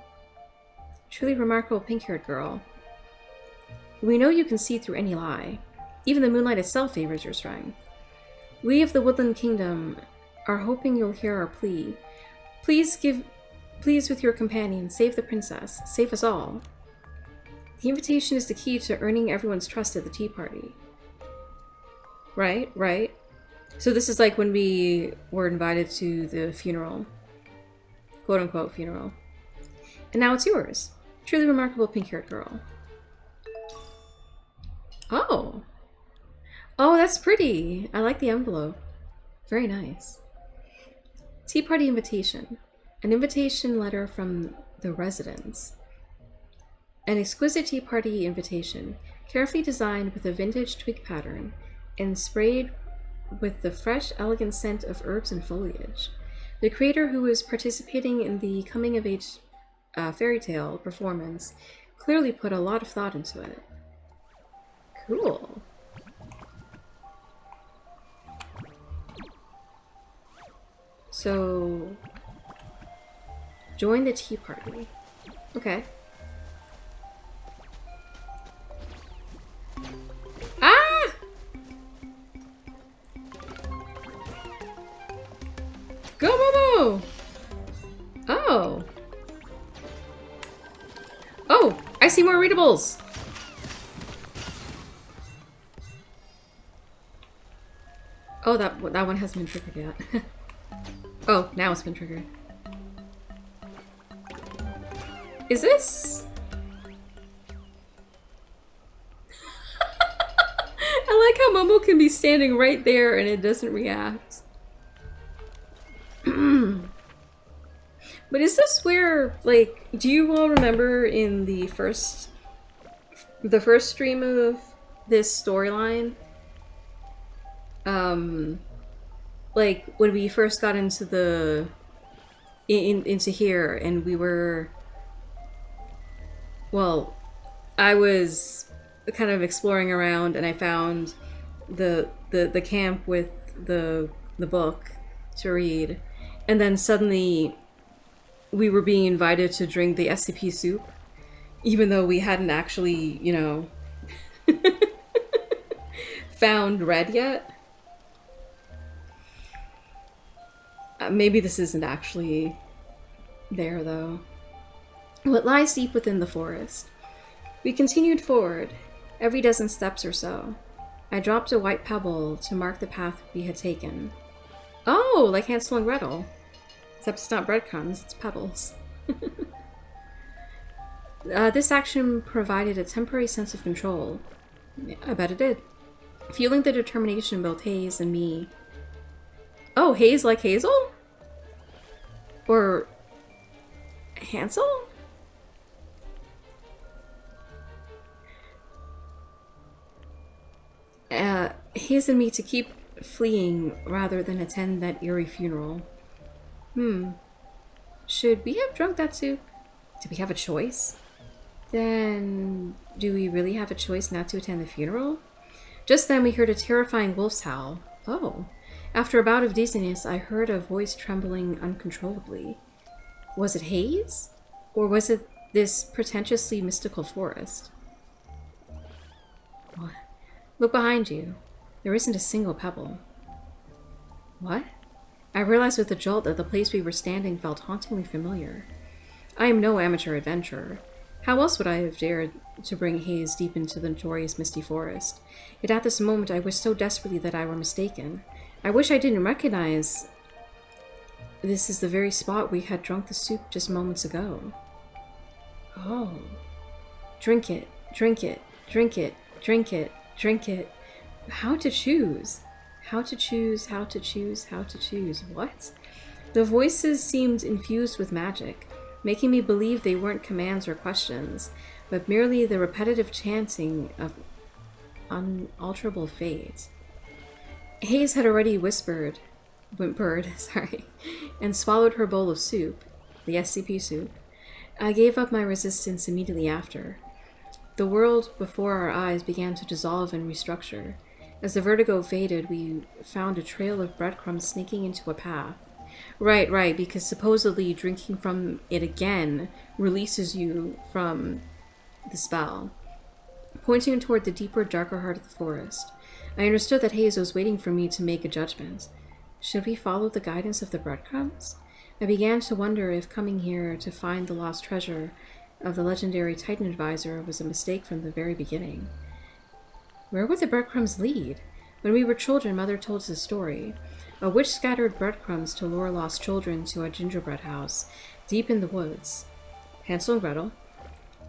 Truly remarkable pink-haired girl. We know you can see through any lie. Even the moonlight itself favors your strength. We of the Woodland Kingdom are hoping you'll hear our plea. Please with your companion, save the princess, save us all. The invitation is the key to earning everyone's trust at the tea party. Right. So this is like when we were invited to the funeral. Quote-unquote funeral. And now it's yours. Truly remarkable pink-haired girl. Oh. Oh, that's pretty. I like the envelope. Very nice. Tea party invitation. An invitation letter from the residents. An exquisite tea party invitation, carefully designed with a vintage twig pattern and sprayed with the fresh, elegant scent of herbs and foliage. The creator, who is participating in the coming-of-age fairy tale performance, clearly put a lot of thought into it. Cool. So, join the tea party. Okay. Ah! Go, Momo! Oh. Oh, I see more readables. Oh, that one hasn't been triggered yet. Oh, now it's been triggered. Is this? I like how Momo can be standing right there and it doesn't react. But is this where, like, do you all remember in the first stream of this storyline? Like when we first got into into here and we were, well, I was kind of exploring around and I found the camp with the book to read, and then suddenly we were being invited to drink the SCP soup, even though we hadn't actually, you know, found red yet. Maybe this isn't actually there, though. Well, it lies deep within the forest. We continued forward, every dozen steps or so. I dropped a white pebble to mark the path we had taken. Oh, like Hansel and Gretel. Except it's not breadcrumbs, it's pebbles. This action provided a temporary sense of control. Yeah, I bet it did. Feeling the determination in both Hayes and me. Oh, Hayes like Hazel? Or Hansel? Hayes and me to keep fleeing rather than attend that eerie funeral. Should we have drunk that soup? Do we have a choice? Then, do we really have a choice not to attend the funeral? Just then we heard a terrifying wolf's howl. Oh. After a bout of dizziness, I heard a voice trembling uncontrollably. Was it Hayes? Or was it this pretentiously mystical forest? What? Look behind you. There isn't a single pebble. What? I realized with a jolt that the place we were standing felt hauntingly familiar. I am no amateur adventurer. How else would I have dared to bring Hayes deep into the notorious misty forest? Yet at this moment I wished so desperately that I were mistaken. I wish I didn't recognize this is the very spot we had drunk the soup just moments ago. Oh. Drink it, drink it, drink it, drink it, drink it. How to choose? How to choose, how to choose, how to choose. What? The voices seemed infused with magic, making me believe they weren't commands or questions, but merely the repetitive chanting of unalterable fate. Hayes had already whimpered, and swallowed her bowl of soup, the SCP soup. I gave up my resistance immediately after. The world before our eyes began to dissolve and restructure. As the vertigo faded, we found a trail of breadcrumbs sneaking into a path. Right, because supposedly drinking from it again releases you from the spell. Pointing toward the deeper, darker heart of the forest, I understood that Hayes was waiting for me to make a judgment. Should we follow the guidance of the breadcrumbs? I began to wonder if coming here to find the lost treasure of the legendary Titan Advisor was a mistake from the very beginning. Where would the breadcrumbs lead? When we were children, Mother told us a story. A witch scattered breadcrumbs to lure lost children to a gingerbread house deep in the woods. Hansel and Gretel.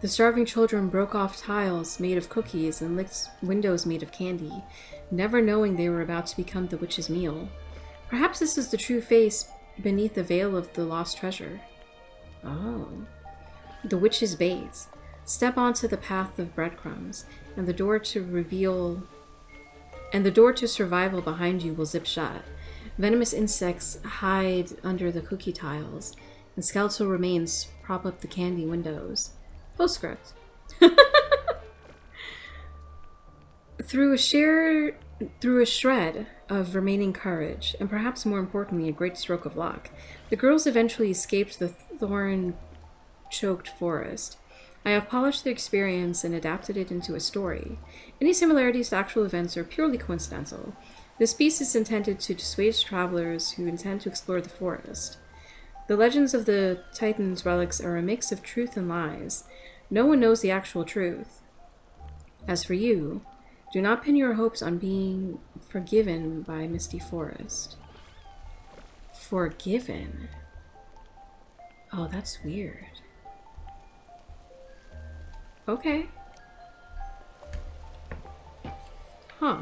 The starving children broke off tiles made of cookies and licked windows made of candy, never knowing they were about to become the witch's meal. Perhaps this is the true face beneath the veil of the lost treasure. Oh. The witch's bait. Step onto the path of breadcrumbs, and the door to survival behind you will zip shut. Venomous insects hide under the cookie tiles, and skeletal remains prop up the candy windows. Postscript. Through a shred of remaining courage, and perhaps more importantly, a great stroke of luck, the girls eventually escaped the thorn-choked forest. I have polished the experience and adapted it into a story. Any similarities to actual events are purely coincidental. This piece is intended to dissuade travelers who intend to explore the forest. The legends of the Titan's relics are a mix of truth and lies. No one knows the actual truth. As for you, do not pin your hopes on being forgiven by Misty Forest. Forgiven? Oh, that's weird. Okay. Huh.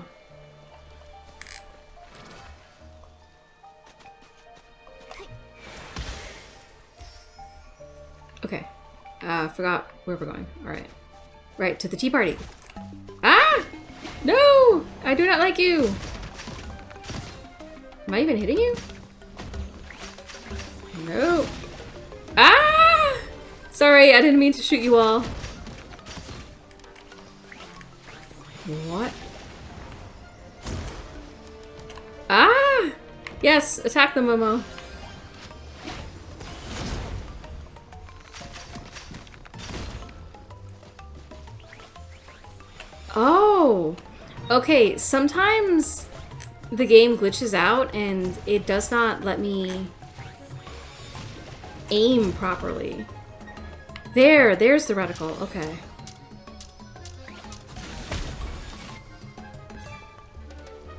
Okay. Forgot where we're going. Alright. Right, to the tea party. Ah! No! I do not like you! Am I even hitting you? No. Ah! Sorry, I didn't mean to shoot you all. What? Ah! Yes, attack the Momo. Oh! Okay, sometimes the game glitches out and it does not let me aim properly. There's the reticle. Okay.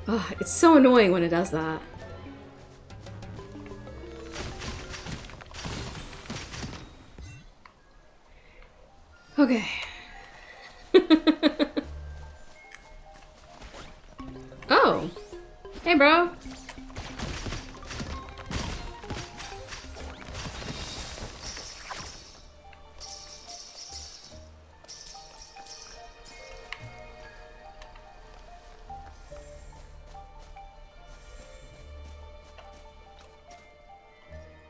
Oh, it's so annoying when it does that. Okay. Oh. Hey, bro.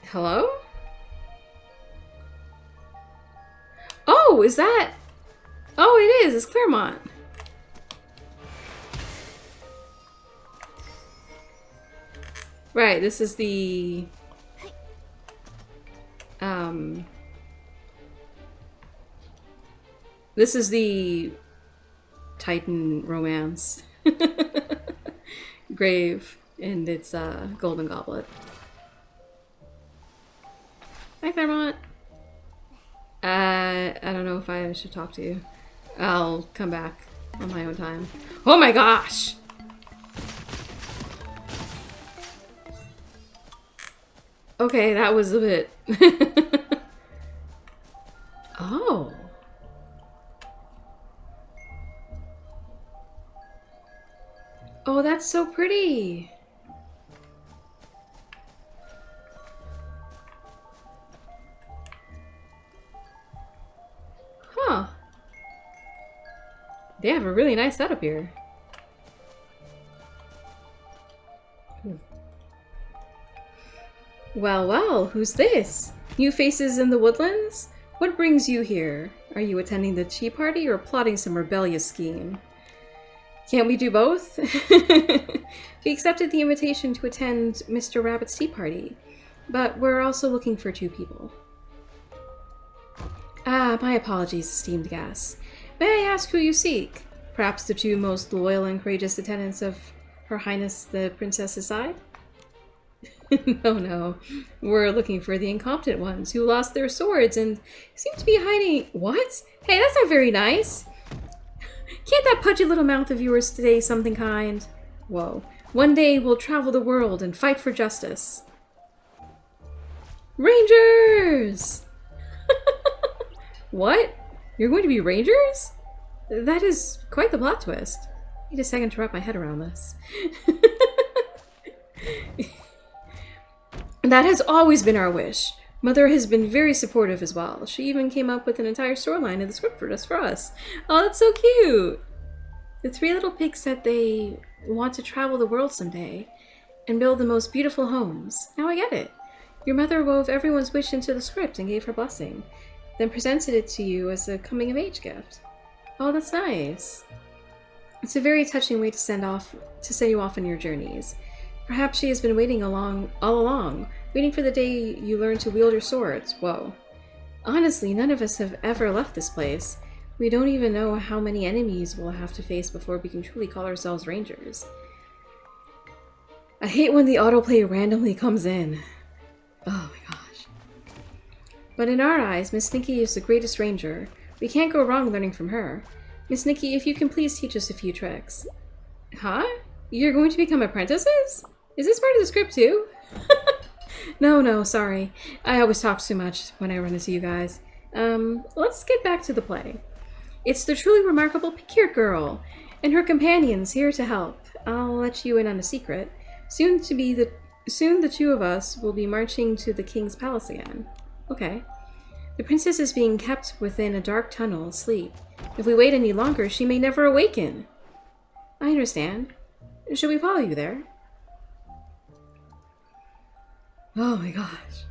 Hello? Oh, is that... Oh, it is. It's Claremont. Right, this is the... This is the Titan romance. Grave, and it's Golden Goblet. Hi, Claremont. I don't know if I should talk to you. I'll come back on my own time. Oh my gosh! Okay, that was a bit... Oh. Oh, that's so pretty. Huh. They have a really nice setup here. Well, well, who's this? New faces in the woodlands? What brings you here? Are you attending the tea party or plotting some rebellious scheme? Can't we do both? We accepted the invitation to attend Mr. Rabbit's tea party, but we're also looking for 2 people. Ah, my apologies, esteemed guests. May I ask who you seek? Perhaps the 2 most loyal and courageous attendants of Her Highness the Princess's side? No, no. We're looking for the incompetent ones who lost their swords and seem to be hiding... What? Hey, that's not very nice. Can't that pudgy little mouth of yours say something kind? Whoa. One day we'll travel the world and fight for justice. Rangers! What? You're going to be rangers? That is quite the plot twist. I need a second to wrap my head around this. That has always been our wish. Mother has been very supportive as well. She even came up with an entire storyline in the script for us. Oh, that's so cute! The 3 little pigs said they want to travel the world someday and build the most beautiful homes. Now I get it. Your mother wove everyone's wish into the script and gave her blessing, then presented it to you as a coming-of-age gift. Oh, that's nice. It's a very touching way to send you off on your journeys. Perhaps she has been waiting all along, waiting for the day you learn to wield your swords. Whoa. Honestly, none of us have ever left this place. We don't even know how many enemies we'll have to face before we can truly call ourselves rangers. I hate when the autoplay randomly comes in. Oh my gosh. But in our eyes, Miss Nikki is the greatest ranger. We can't go wrong learning from her. Miss Nikki, if you can please teach us a few tricks. Huh? You're going to become apprentices? Is this part of the script too? No, sorry. I always talk too much when I run into you guys. Let's get back to the play. It's the truly remarkable pink-haired girl and her companions here to help. I'll let you in on a secret. Soon the 2 of us will be marching to the king's palace again. Okay. The princess is being kept within a dark tunnel asleep. If we wait any longer, she may never awaken. I understand. Should we follow you there? Oh my gosh.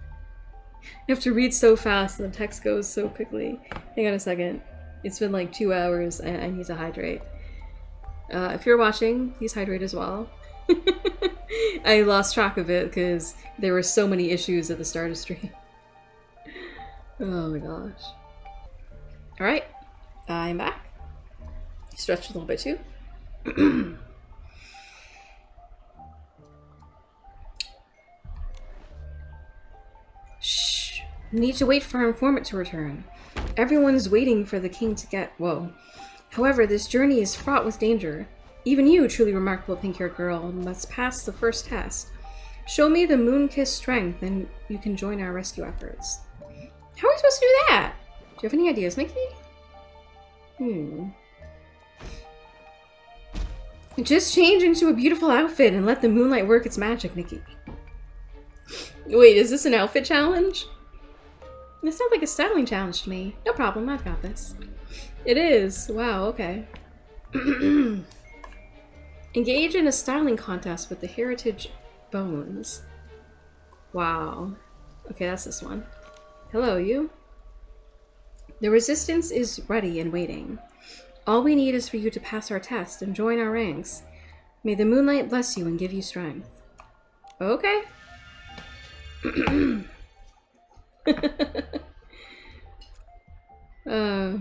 I have to read so fast and the text goes so quickly. Hang on a second. It's been like 2 hours. I need to hydrate. If you're watching, please hydrate as well. I lost track of it because there were so many issues at the start of stream. Oh my gosh. Alright. I'm back. Stretched a little bit too. Shh. Need to wait for our informant to return. Everyone's waiting for the king to get... Whoa. However, this journey is fraught with danger. Even you, truly remarkable pink-haired girl, must pass the first test. Show me the moon-kissed strength, and you can join our rescue efforts. How are we supposed to do that? Do you have any ideas, Nikki? Just change into a beautiful outfit and let the moonlight work its magic, Nikki. Wait, is this an outfit challenge? This sounds like a styling challenge to me. No problem, I've got this. It is. Wow, okay. Engage in a styling contest with the Heritage Bones. Wow. Okay, that's this one. Hello, you. The resistance is ready and waiting. All we need is for you to pass our test and join our ranks. May the moonlight bless you and give you strength. Okay.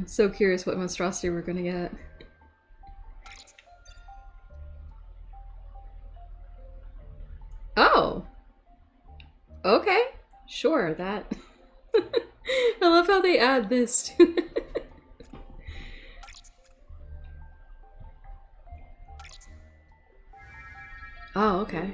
So curious what monstrosity we're gonna get. Oh! Okay. Sure, that. I love how they add this to Oh, okay.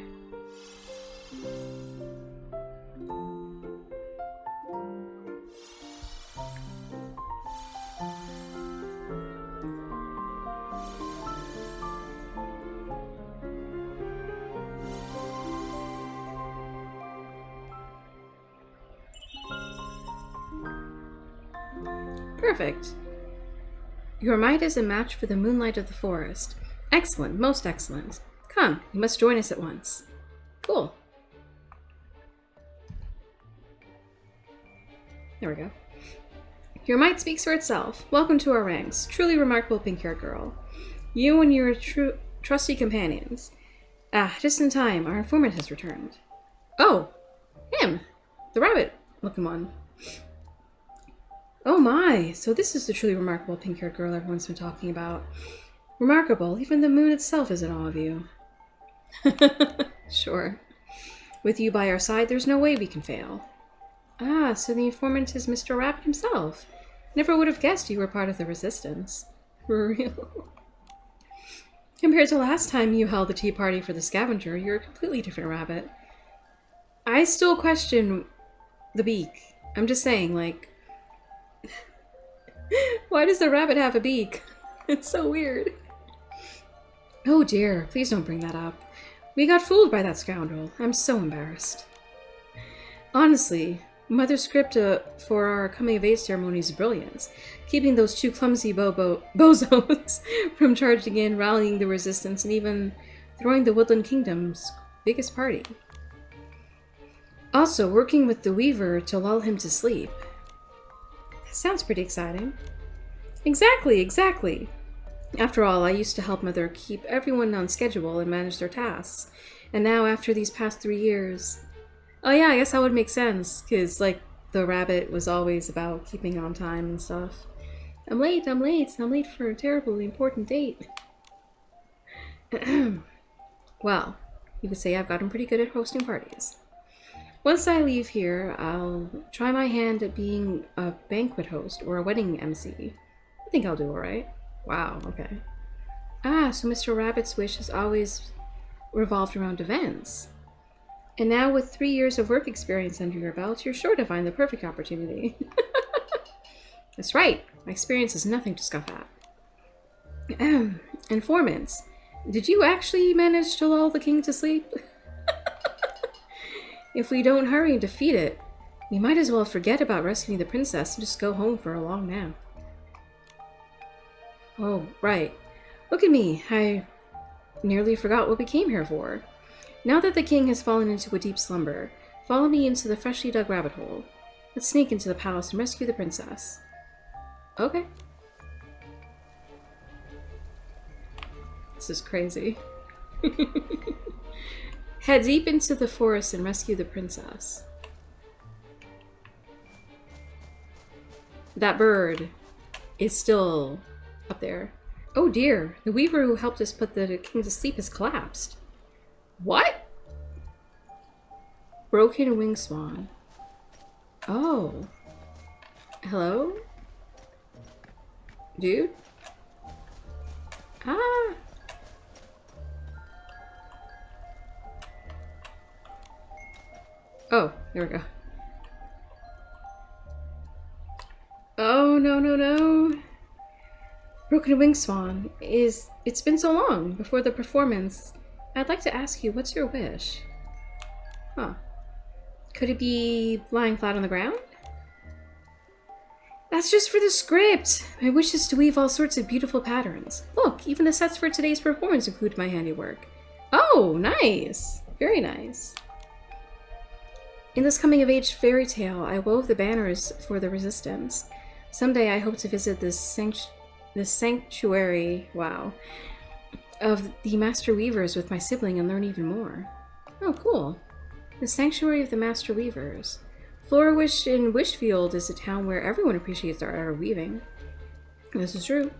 Perfect. Your might is a match for the moonlight of the forest. Excellent, most excellent. Come, you must join us at once. Cool. There we go. Your might speaks for itself. Welcome to our ranks. Truly remarkable pink-haired girl. You and your trusty companions. Ah, just in time. Our informant has returned. Oh! Him! The rabbit-looking one. Oh my! So this is the truly remarkable pink-haired girl everyone's been talking about. Remarkable. Even the moon itself is in awe of you. Sure. With you by our side, there's no way we can fail. Ah, so the informant is Mr. Rabbit himself. Never would have guessed you were part of the resistance. For real. Compared to last time you held the tea party for the scavenger, you're a completely different rabbit. I still question the beak. I'm just saying, like... Why does the rabbit have a beak? It's so weird. Oh dear, please don't bring that up. We got fooled by that scoundrel. I'm so embarrassed. Honestly, Mother's script for our coming-of-age ceremony is brilliant. Keeping those two clumsy bozos from charging in, rallying the resistance, and even throwing the Woodland Kingdom's biggest party. Also, working with the Weaver to lull him to sleep. That sounds pretty exciting. Exactly, exactly. After all, I used to help Mother keep everyone on schedule and manage their tasks. And now, after these past 3 years... Oh yeah, I guess that would make sense, because, like, the rabbit was always about keeping on time and stuff. I'm late for a terribly important date. Well, you could say I've gotten pretty good at hosting parties. Once I leave here, I'll try my hand at being a banquet host or a wedding MC. I think I'll do alright. Wow, okay. Ah, so Mr. Rabbit's wish has always revolved around events. And now with 3 years of work experience under your belt, you're sure to find the perfect opportunity. That's right. My experience is nothing to scoff at. Informants, did you actually manage to lull the king to sleep? If we don't hurry and defeat it, we might as well forget about rescuing the princess and just go home for a long nap. Oh, right. Look at me. I nearly forgot what we came here for. Now that the king has fallen into a deep slumber, follow me into the freshly dug rabbit hole. Let's sneak into the palace and rescue the princess. Okay. This is crazy. Head deep into the forest and rescue the princess. That bird is still up there. Oh dear, the weaver who helped us put the king to sleep has collapsed. What? Broken wing swan. Oh. Hello? Dude? Ah. Oh, there we go. Oh, no, no, no. Broken Wing Swan, it's been so long before the performance. I'd like to ask you, what's your wish? Huh. Could it be lying flat on the ground? That's just for the script! My wish is to weave all sorts of beautiful patterns. Look, even the sets for today's performance include my handiwork. Oh, nice! Very nice. In this coming-of-age fairy tale, I wove the banners for the resistance. Someday I hope to visit this sanctuary, wow, of the Master Weavers with my sibling and learn even more. Oh, cool. The Sanctuary of the Master Weavers. Florawish in Wishfield is a town where everyone appreciates the art of weaving. This is true.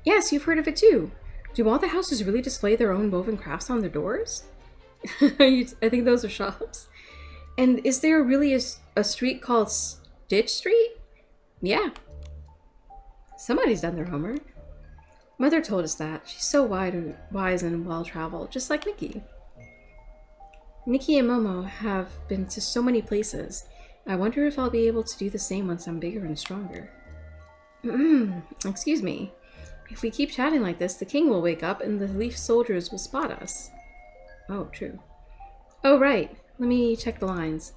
Yes, you've heard of it too. Do all the houses really display their own woven crafts on their doors? I think those are shops. And is there really a street called Stitch Street? Yeah. Somebody's done their homework. Mother told us that. She's so wise and well-traveled, just like Nikki. Nikki and Momo have been to so many places. I wonder if I'll be able to do the same once I'm bigger and stronger. Excuse me. If we keep chatting like this, the king will wake up and the leaf soldiers will spot us. Oh, true. Oh, right. Let me check the lines.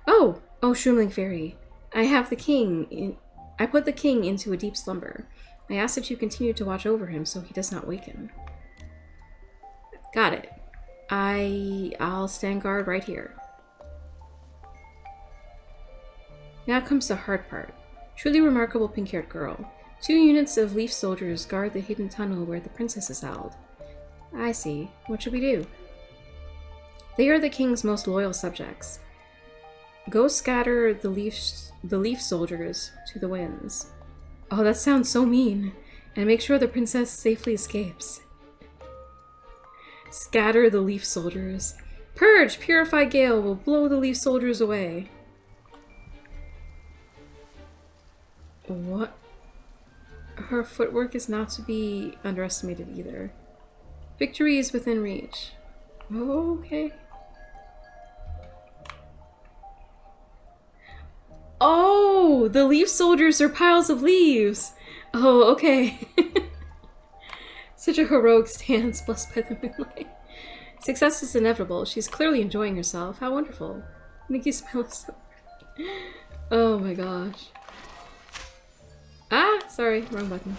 Oh, Shroomling Fairy. I put the king into a deep slumber. I ask that you continue to watch over him so he does not waken. Got it. I'll stand guard right here. Now comes the hard part. Truly remarkable pink-haired girl. 2 units of leaf soldiers guard the hidden tunnel where the princess is held. I see. What should we do? They are the king's most loyal subjects. Go scatter the leaf soldiers to the winds. Oh, that sounds so mean. And make sure the princess safely escapes. Scatter the leaf soldiers. Purge! Purify gale will blow the leaf soldiers away. What? Her footwork is not to be underestimated either. Victory is within reach. Oh, okay. Oh! The leaf soldiers are piles of leaves! Oh, okay. Such a heroic stance, blessed by the moonlight. Success is inevitable. She's clearly enjoying herself. How wonderful. Nikki smiles so oh my gosh. Ah! Sorry, wrong button.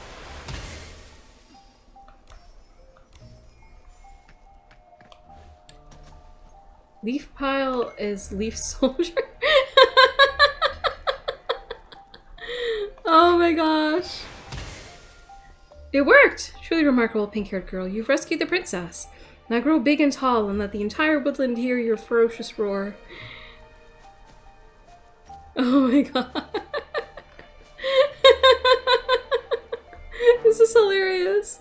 Leaf pile is leaf soldier? Oh my gosh. It worked! Truly remarkable pink-haired girl. You've rescued the princess. Now grow big and tall and let the entire woodland hear your ferocious roar. Oh my god. This is hilarious.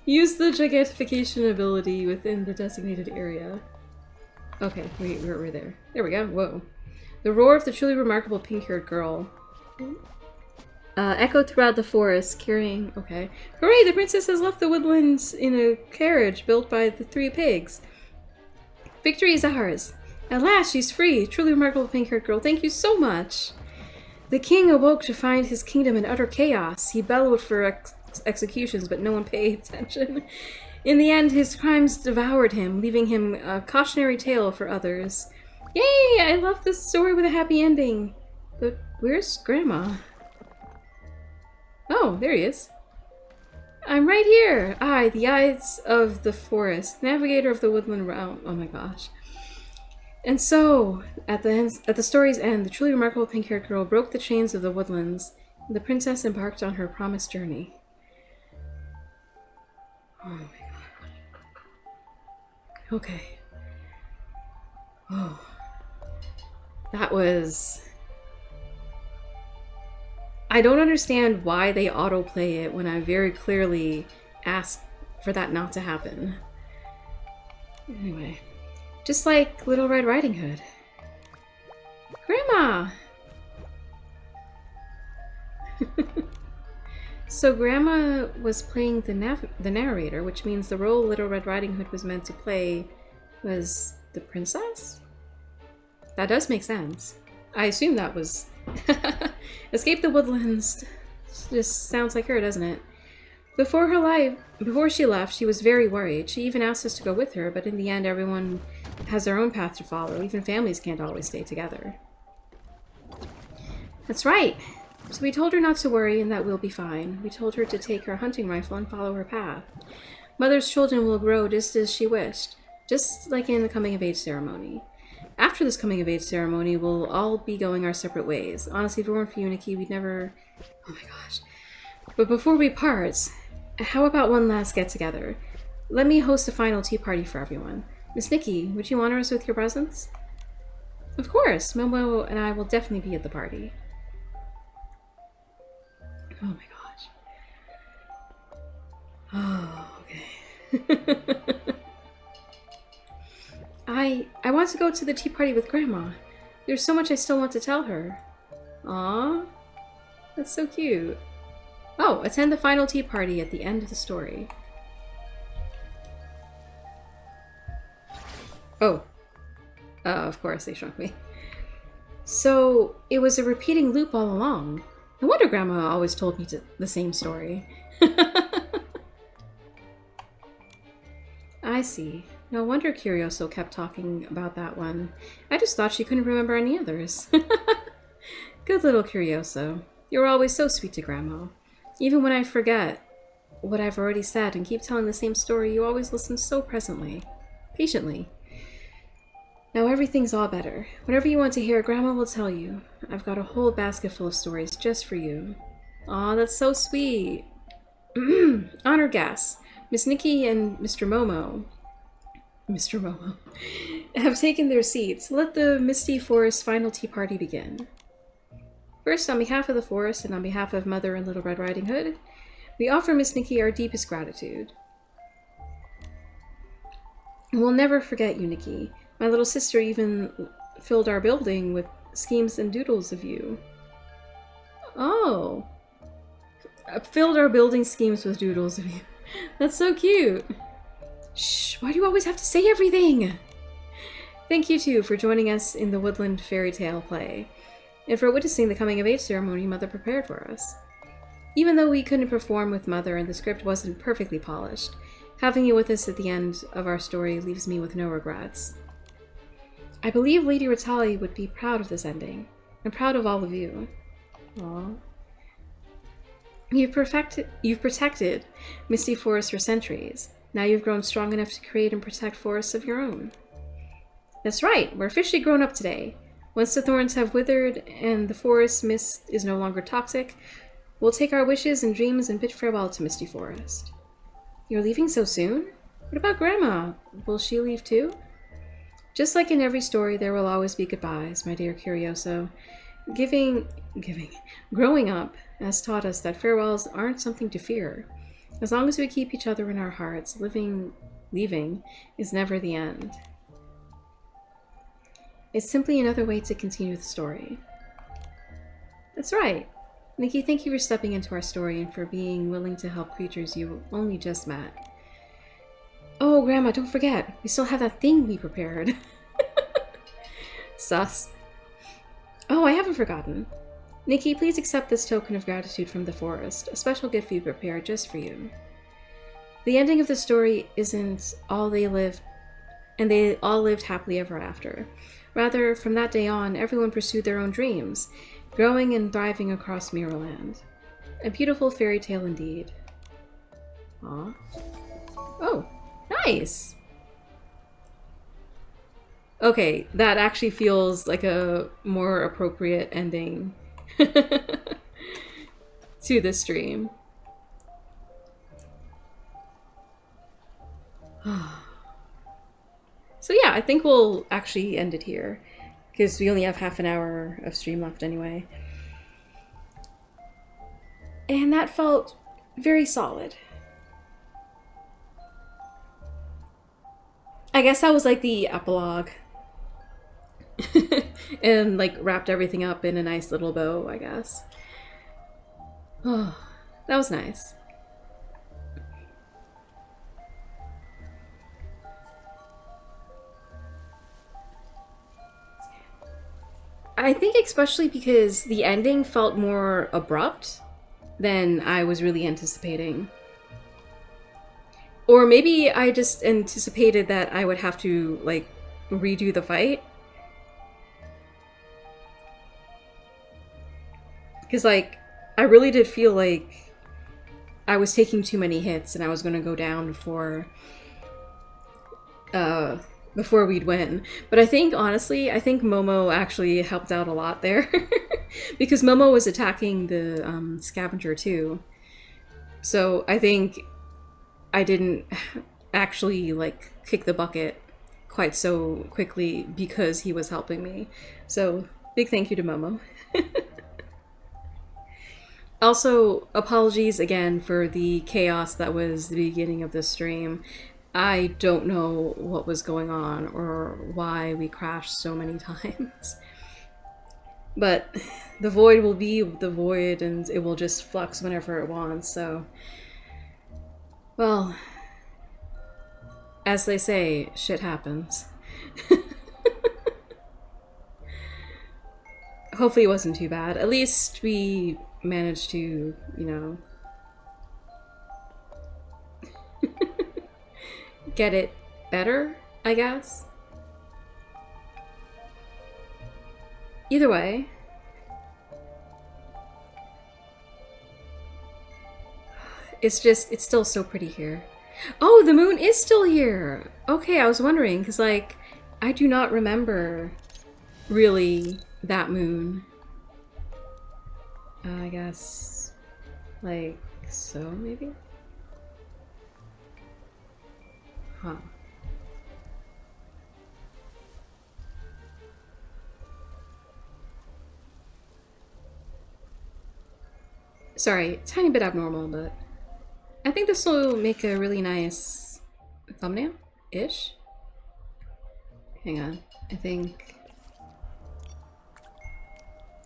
Use the gigantification ability within the designated area. Okay, we're there. There we go. Whoa. The roar of the truly remarkable pink-haired girl. Echoed throughout the forest, carrying... Okay. Hooray! The princess has left the woodlands in a carriage built by the 3 pigs. Victory is ours. At last, she's free. Truly remarkable pink-haired girl. Thank you so much. The king awoke to find his kingdom in utter chaos. He bellowed for executions, but no one paid attention. In the end, his crimes devoured him, leaving him a cautionary tale for others. Yay! I love this story with a happy ending. But where's Grandma? Oh, there he is. I'm right here! I, the eyes of the forest, navigator of the woodland realm. Oh my gosh. And so, at the story's end, the truly remarkable pink-haired girl broke the chains of the woodlands. The princess embarked on her promised journey. Oh my god. Okay. Oh. That was... I don't understand why they autoplay it when I very clearly asked for that not to happen. Anyway. Just like Little Red Riding Hood. Grandma! So Grandma was playing the narrator, which means the role Little Red Riding Hood was meant to play was the princess? That does make sense. I assume that was... Escape the woodlands. Just sounds like her, doesn't it? Before she left, she was very worried. She even asked us to go with her, but in the end, everyone has their own path to follow. Even families can't always stay together. That's right. So we told her not to worry and that we'll be fine. We told her to take her hunting rifle and follow her path. Mother's children will grow just as she wished, just like in the coming-of-age ceremony. After this coming-of-age ceremony, we'll all be going our separate ways. Honestly, if it weren't for you, Nikki, we'd never... Oh my gosh. But before we part, how about one last get-together? Let me host a final tea party for everyone. Miss Nikki, would you honor us with your presence? Of course. Momo and I will definitely be at the party. Oh my gosh. Oh, okay. I want to go to the tea party with Grandma. There's so much I still want to tell her. Aww. That's so cute. Oh, attend the final tea party at the end of the story. Oh. Of course they shrunk me. So, it was a repeating loop all along. No wonder Grandma always told me the same story. I see. No wonder Curioso kept talking about that one. I just thought she couldn't remember any others. Good little Curioso. You're always so sweet to Grandma. Even when I forget what I've already said and keep telling the same story, you always listen so patiently. Now everything's all better. Whatever you want to hear, Grandma will tell you. I've got a whole basket full of stories just for you. Aw, that's so sweet. Honored guests, Miss Nikki and Mr. Momo have taken their seats. Let the Misty Forest final tea party begin. First, on behalf of the forest and on behalf of Mother and Little Red Riding Hood, we offer Miss Nikki our deepest gratitude. We'll never forget you, Nikki. My little sister even filled our building with schemes and doodles of you. Oh. Filled our building schemes with doodles of you. That's so cute. Shh, why do you always have to say everything? Thank you, too, for joining us in the Woodland Fairy Tale play, and for witnessing the coming-of-age ceremony Mother prepared for us. Even though we couldn't perform with Mother and the script wasn't perfectly polished, having you with us at the end of our story leaves me with no regrets. I believe Lady Ritali would be proud of this ending, and proud of all of you. Aww. You've protected Misty Forest for centuries. Now you've grown strong enough to create and protect forests of your own. That's right, we're officially grown up today. Once the thorns have withered and the forest mist is no longer toxic, we'll take our wishes and dreams and bid farewell to Misty Forest. You're leaving so soon? What about Grandma? Will she leave too? Just like in every story, there will always be goodbyes, my dear Curioso. Growing up has taught us that farewells aren't something to fear. As long as we keep each other in our hearts, leaving is never the end. It's simply another way to continue the story. That's right. Nikki, thank you for stepping into our story and for being willing to help creatures you only just met. Oh, Grandma, don't forget. We still have that thing we prepared. Sus. Oh, I haven't forgotten. Nikki, please accept this token of gratitude from the forest, a special gift we prepared just for you. The ending of the story isn't all they lived, and they all lived happily ever after. Rather, from that day on, everyone pursued their own dreams, growing and thriving across Mirrorland. A beautiful fairy tale indeed. Aw. Oh, nice! Okay, that actually feels like a more appropriate ending to the stream. So yeah, I think we'll actually end it here, because we only have half an hour of stream left anyway. And that felt very solid. I guess that was like the epilogue. And like wrapped everything up in a nice little bow, I guess. Oh, that was nice. I think especially because the ending felt more abrupt than I was really anticipating. Or maybe I just anticipated that I would have to, like, redo the fight. Because, like, I really did feel like I was taking too many hits and I was going to go down before we'd win. But I think, honestly, I think Momo actually helped out a lot there. Because Momo was attacking the scavenger too. So I think I didn't actually, like, kick the bucket quite so quickly because he was helping me. So big thank you to Momo. Also, apologies again for the chaos that was the beginning of this stream. I don't know what was going on or why we crashed so many times. But the void will be the void and it will just flux whenever it wants, so... Well, as they say, shit happens. Hopefully it wasn't too bad. At least we managed to, you know... get it better, I guess? Either way... It's still so pretty here. Oh, the moon is still here! Okay, I was wondering, because, like, I do not remember, really, that moon. I guess, like, so, maybe? Huh. Sorry, tiny bit abnormal, but I think this will make a really nice thumbnail-ish. Hang on, I think...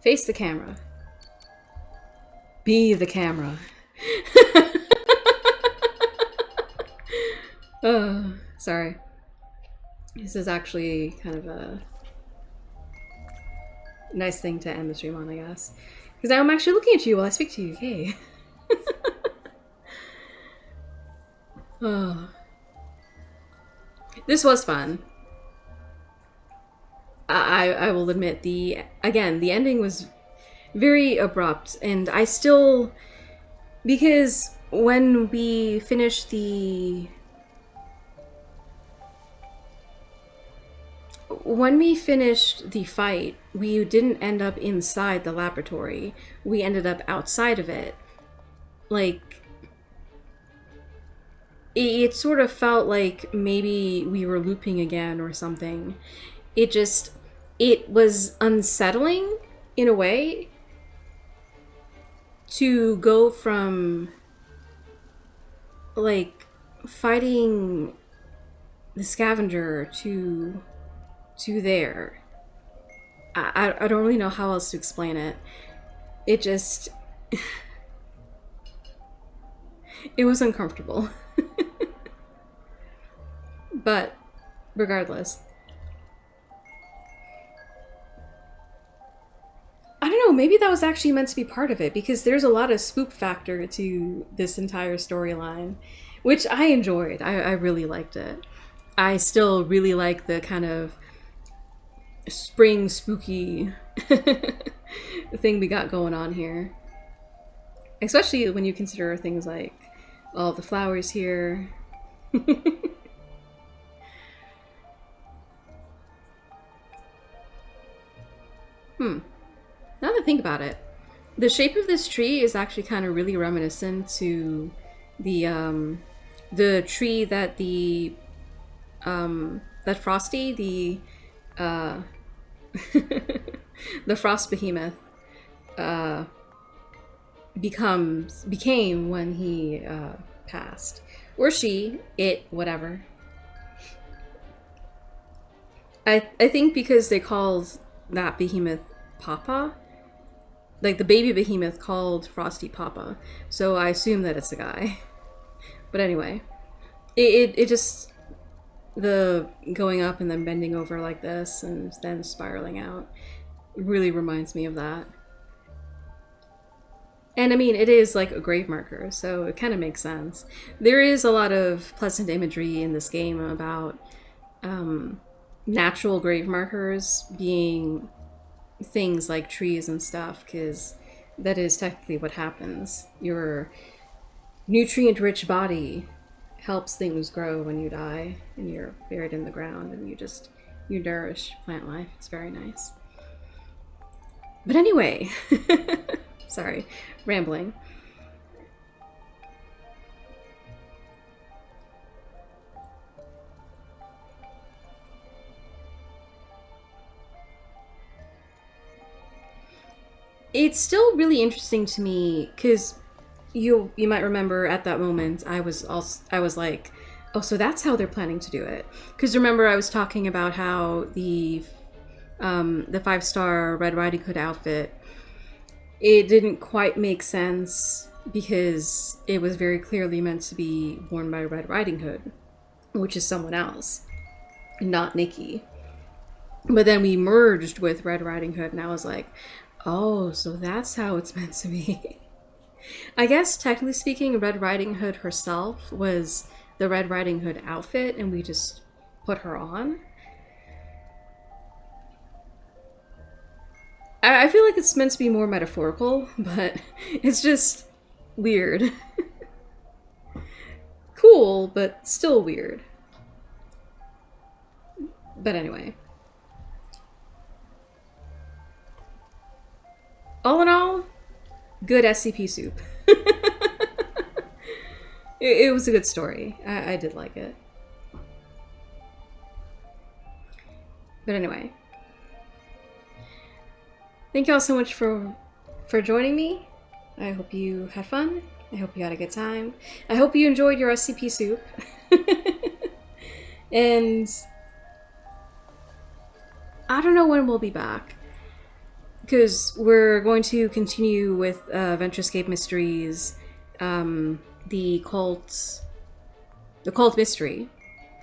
Face the camera. Be the camera. Oh, sorry. This is actually kind of a nice thing to end the stream on, I guess. Because now I'm actually looking at you while I speak to you, hey. Oh. This was fun. I will admit, the ending was very abrupt, and I still... Because when we finished the... When we finished the fight, we didn't end up inside the laboratory. We ended up outside of it. Like... It sort of felt like maybe we were looping again or something. It was unsettling, in a way, to go from, like, fighting the scavenger to there. I don't really know how else to explain it. It just... It was uncomfortable. But, regardless. I don't know, maybe that was actually meant to be part of it, because there's a lot of spook factor to this entire storyline, which I enjoyed. I really liked it. I still really like the kind of spring spooky thing we got going on here. Especially when you consider things like all the flowers here. Now that I think about it, the shape of this tree is actually kind of really reminiscent to the tree that that Frosty, the frost behemoth, became when he passed, or she, it, whatever. I think because they called that behemoth Papa, like the baby behemoth called Frosty Papa, so I assume that it's a guy. But anyway, it just, the going up and then bending over like this and then spiraling out really reminds me of that. And I mean, it is like a grave marker, so it kind of makes sense. There is a lot of pleasant imagery in this game about natural grave markers being things like trees and stuff, because that is technically what happens. Your nutrient-rich body helps things grow when you die, and you're buried in the ground, and you nourish plant life. It's very nice. But anyway, sorry, rambling. It's still really interesting to me because you might remember at that moment I was like, oh, so that's how they're planning to do it. Because remember I was talking about how the 5-star Red Riding Hood outfit, it didn't quite make sense because it was very clearly meant to be worn by Red Riding Hood, which is someone else, not Nikki. But then we merged with Red Riding Hood, and I was like, oh, so that's how it's meant to be. I guess, technically speaking, Red Riding Hood herself was the Red Riding Hood outfit, and we just put her on. I feel like it's meant to be more metaphorical, but it's just weird. Cool, but still weird. But anyway. All in all, good SCP soup. It was a good story. I did like it. But anyway. Thank you all so much for joining me. I hope you had fun. I hope you had a good time. I hope you enjoyed your SCP soup. And I don't know when we'll be back, because we're going to continue with Venturescape Mysteries, the cult mystery.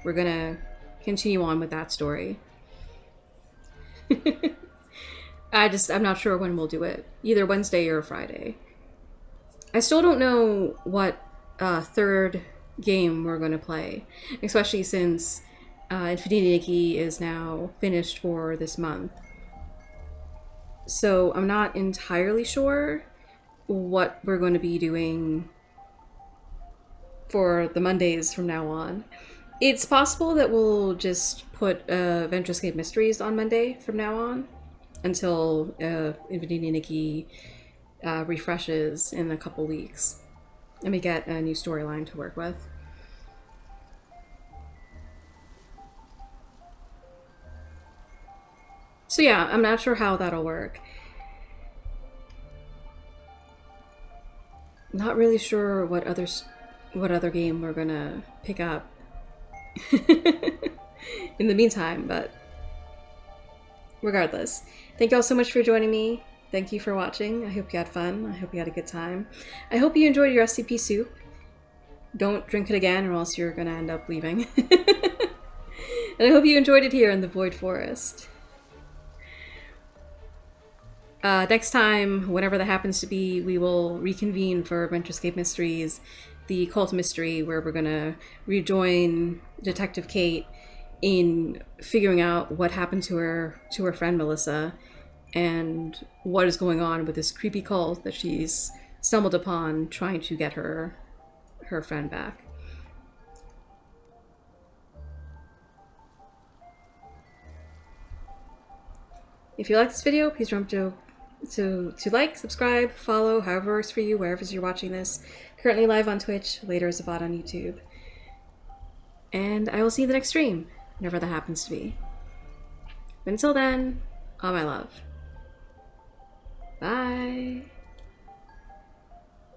We're gonna continue on with that story. I'm not sure when we'll do it. Either Wednesday or Friday. I still don't know what third game we're going to play, especially since Infinity Nikki is now finished for this month. So I'm not entirely sure what we're going to be doing for the Mondays from now on. It's possible that we'll just put Venturescape Mysteries on Monday from now on, until Infinity Nikki refreshes in a couple weeks and we get a new storyline to work with. So yeah, I'm not sure how that'll work. Not really sure what other game we're gonna pick up in the meantime, but regardless, thank you all so much for joining me. Thank you for watching. I hope you had fun. I hope you had a good time. I hope you enjoyed your SCP soup. Don't drink it again or else you're gonna end up leaving. And I hope you enjoyed it here in the Void Forest. Next time, whenever that happens to be, we will reconvene for Venturescape Mysteries, the cult mystery, where we're gonna rejoin Detective Kate in figuring out what happened to her friend Melissa, and what is going on with this creepy cult that she's stumbled upon trying to get her friend back. If you like this video, please remember to like, subscribe, follow, however works for you, wherever you're watching this. Currently live on Twitch, later as a VOD on YouTube. And I will see you in the next stream, whenever that happens to be. But until then, all my love. Bye!